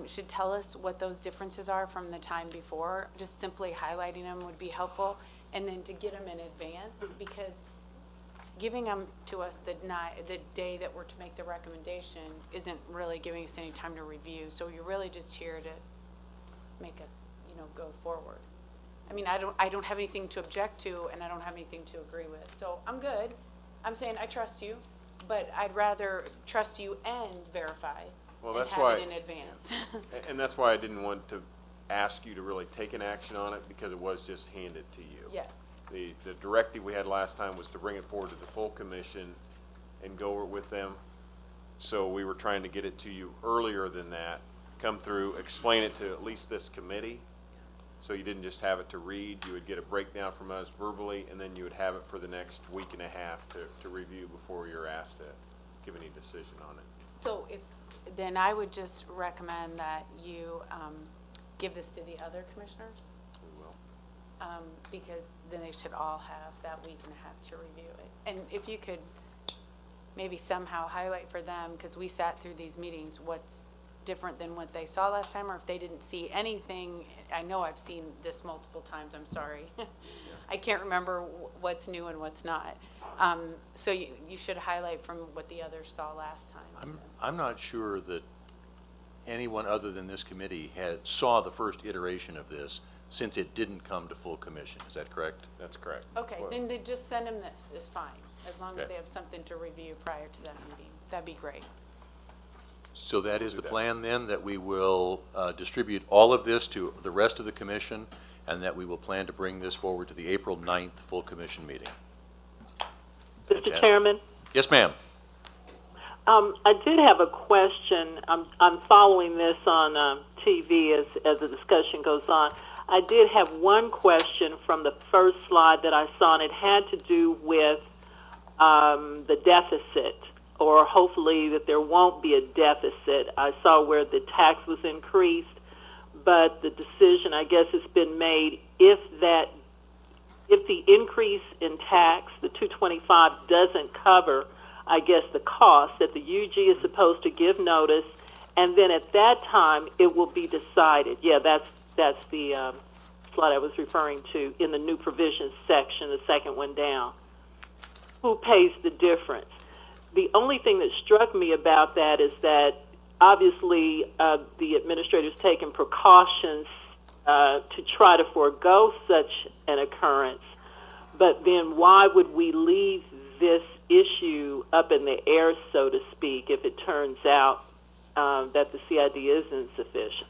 should tell us what those differences are from the time before. Just simply highlighting them would be helpful, and then to get them in advance, because giving them to us the day that we're to make the recommendation isn't really giving us any time to review. So you're really just here to make us, you know, go forward. I mean, I don't have anything to object to, and I don't have anything to agree with. So I'm good. I'm saying I trust you, but I'd rather trust you and verify Well, and that's have why, it in advance. and that's why I didn't want to ask you to really take an action on it, because it was just handed to you. Yes. The directive we had last time was to bring it forward to the full commission and go over it with them. So we were trying to get it to you earlier than that, come through, explain it to at least this committee, So you didn't just have it to read, you would get a breakdown from us verbally, and then you would have it for the next week and a half to review before you're asked to give any decision on it. So then I would just recommend that you give this to the other commissioners, We will. because then they should all have that week and a half to review it. And if you could maybe somehow highlight for them, because we sat through these meetings, what's different than what they saw last time, or if they didn't see anything. I know I've seen this multiple times, I'm sorry. I can't remember what's new and what's not. So you should highlight from what the others saw last time. I'm not sure that anyone other than this committee saw the first iteration of this, since it didn't come to full commission. Is that correct? That's correct. Okay, then they just send them this, is fine, as long as Okay. they have something to review prior to that meeting. That'd be great. So that is the Do that. plan then, that we will distribute all of this to the rest of the commission, and that we will plan to bring this forward to the April 9th full commission meeting. Mr. Fantastic. Chairman, Yes, ma'am. I did have a question. I'm following this on TV as the discussion goes on. I did have one question from the first slide that I saw, and it had to do with the deficit, or hopefully that there won't be a deficit. I saw where the tax was increased, but the decision, I guess, has been made if the increase in tax, the 225, doesn't cover, I guess, the cost, that the UG is supposed to give notice, and then at that time it will be decided. Yeah, that's the slide I was referring to in the new provisions section, the second one down. Who pays the difference? The only thing that struck me about that is that obviously the administrator's taken precautions to try to forego such an occurrence, but then why would we leave this issue up in the air, so to speak, if it turns out that the CID is insufficient?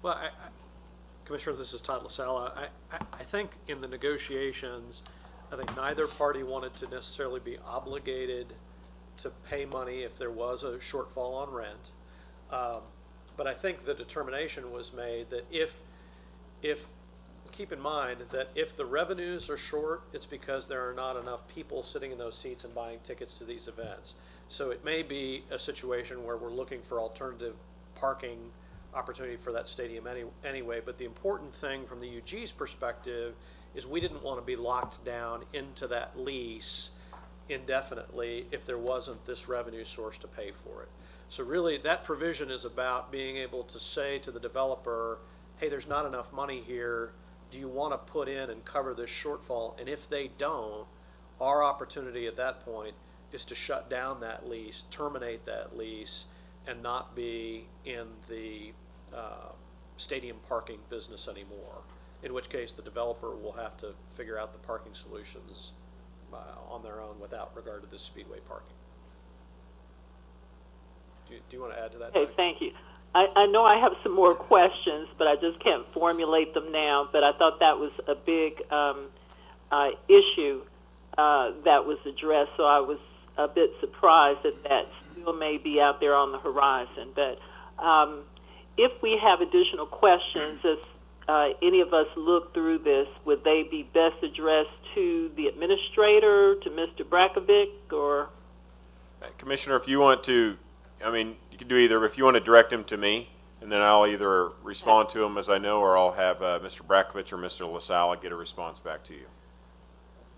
Well, Commissioner, this is Todd LaSala. I think in the negotiations, I think neither party wanted to necessarily be obligated to pay money if there was a shortfall on rent. But I think the determination was made that if keep in mind that if the revenues are short, it's because there are not enough people sitting in those seats and buying tickets to these events. So it may be a situation where we're looking for alternative parking opportunity for that stadium anyway, but the important thing from the UG's perspective is we didn't want to be locked down into that lease indefinitely if there wasn't this revenue source to pay for it. So really that provision is about being able to say to the developer, hey, there's not enough money here, do you want to put in and cover this shortfall? And if they don't, our opportunity at that point is to shut down that lease, terminate that lease, and not be in the stadium parking business anymore, in which case the developer will have to figure out the parking solutions on their own without regard to this speedway parking. Do you want to add to that? Okay, thank you. I know I have some more questions, but I just can't formulate them now. But I thought that was a big issue that was addressed, so I was a bit surprised that that still may be out there on the horizon. But if we have additional questions, as any of us look through this, would they be best addressed to the administrator, to Mr. Brakovic, or? Commissioner, if you want to, I mean, you can do either. If you want to direct them to me, and then I'll either respond to them as I know, or I'll have Mr. Brakovich or Mr. LaSalle get a response back to you.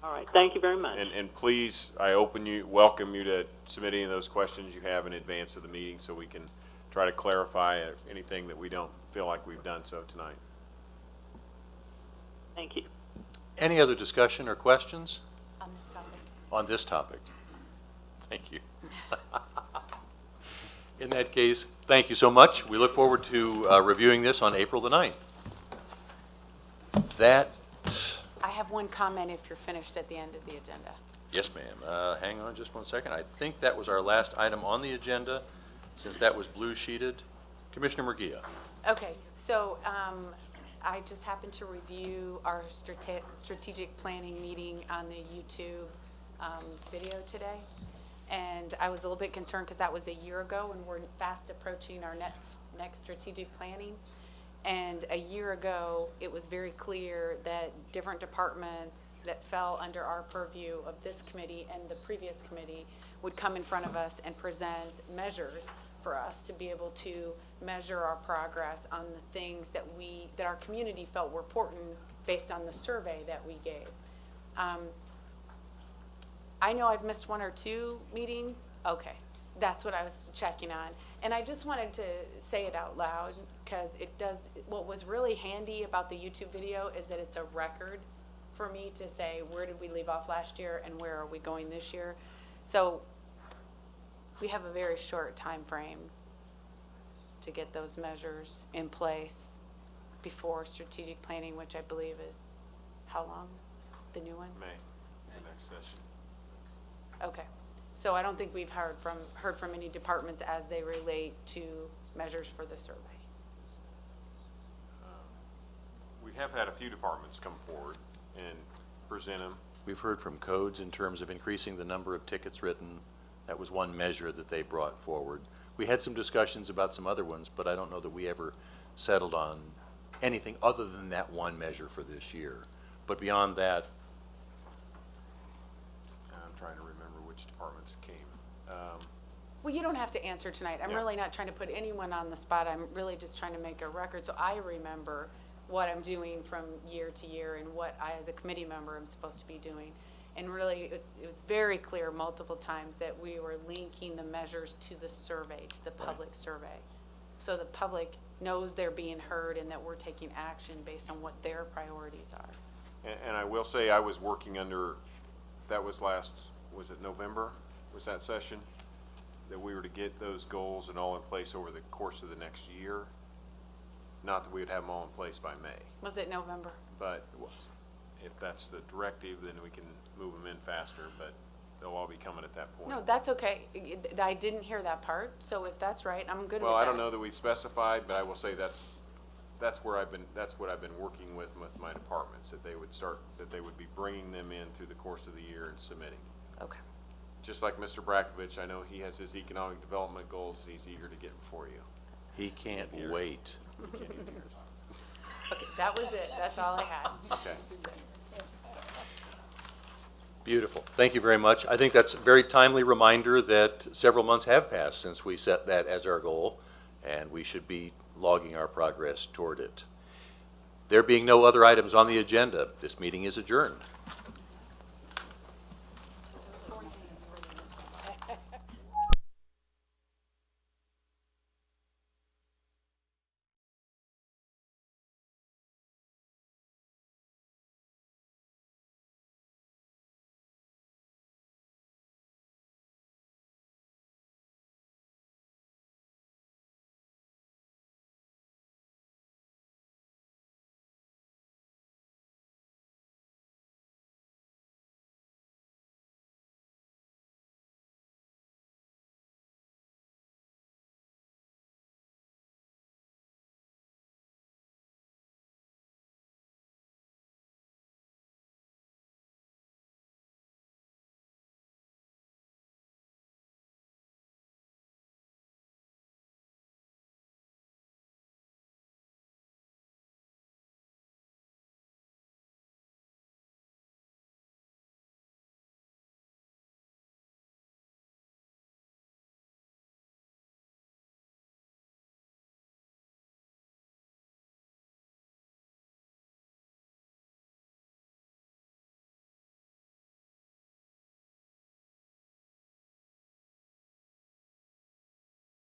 All right, thank you very much. And please, I welcome you to submit any of those questions you have in advance of the meeting so we can try to clarify anything that we don't feel like we've done so tonight. Thank you. Any other discussion or questions On this topic. on this topic? Thank you. In that case, thank you so much. We look forward to reviewing this on April the 9th. That, I have one comment if you're finished at the end of the agenda. yes, ma'am. Hang on just one second. I think that was our last item on the agenda, since that was blue sheeted. Commissioner Murguia. Okay, so I just happened to review our strategic planning meeting on the YouTube video today. And I was a little bit concerned because that was a year ago, and we're fast approaching our next strategic planning. And a year ago, it was very clear that different departments that fell under our purview of this committee and the previous committee would come in front of us and present measures for us to be able to measure our progress on the things that that our community felt were important based on the survey that we gave. I know I've missed 1 or 2 meetings. Okay, that's what I was checking on. And I just wanted to say it out loud because it does, what was really handy about the YouTube video is that it's a record for me to say, where did we leave off last year and where are we going this year? So we have a very short time frame to get those measures in place before strategic planning, which I believe is how long? The new one? May is the next session. Okay. So I don't think we've heard from any departments as they relate to measures for the survey. We have had a few departments come forward and present them. We've heard from codes in terms of increasing the number of tickets written. That was one measure that they brought forward. We had some discussions about some other ones, but I don't know that we ever settled on anything other than that one measure for this year. But beyond that, I'm trying to remember which departments came. Well, you don't have to answer tonight. I'm Yeah. really not trying to put anyone on the spot. I'm really just trying to make a record so I remember what I'm doing from year to year and what I, as a committee member, am supposed to be doing. And really, it was very clear multiple times that we were linking the measures to the survey, to the public survey. So the public knows they're being heard and that we're taking action based on what their priorities are. And I will say I was working under, that was was it November? Was that session? That we were to get those goals and all in place over the course of the next year. Not that we would have them all in place by May. Was it November? But if that's the directive, then we can move them in faster, but they'll all be coming at that point. No, that's okay. I didn't hear that part, so if that's right, I'm good with that. Well, I don't know that we've specified, but I will say that's what I've been working with my departments, that they would be bringing them in through the course of the year and submitting. Okay. Just like Mr. Brakovich, I know he has his economic development goals, and he's eager to get before you. he can't wait. Okay, that was it. That's all I had. Okay. Beautiful. Thank you very much. I think that's a very timely reminder that several months have passed since we set that as our goal, and we should be logging our progress toward it. There being no other items on the agenda, this meeting is adjourned.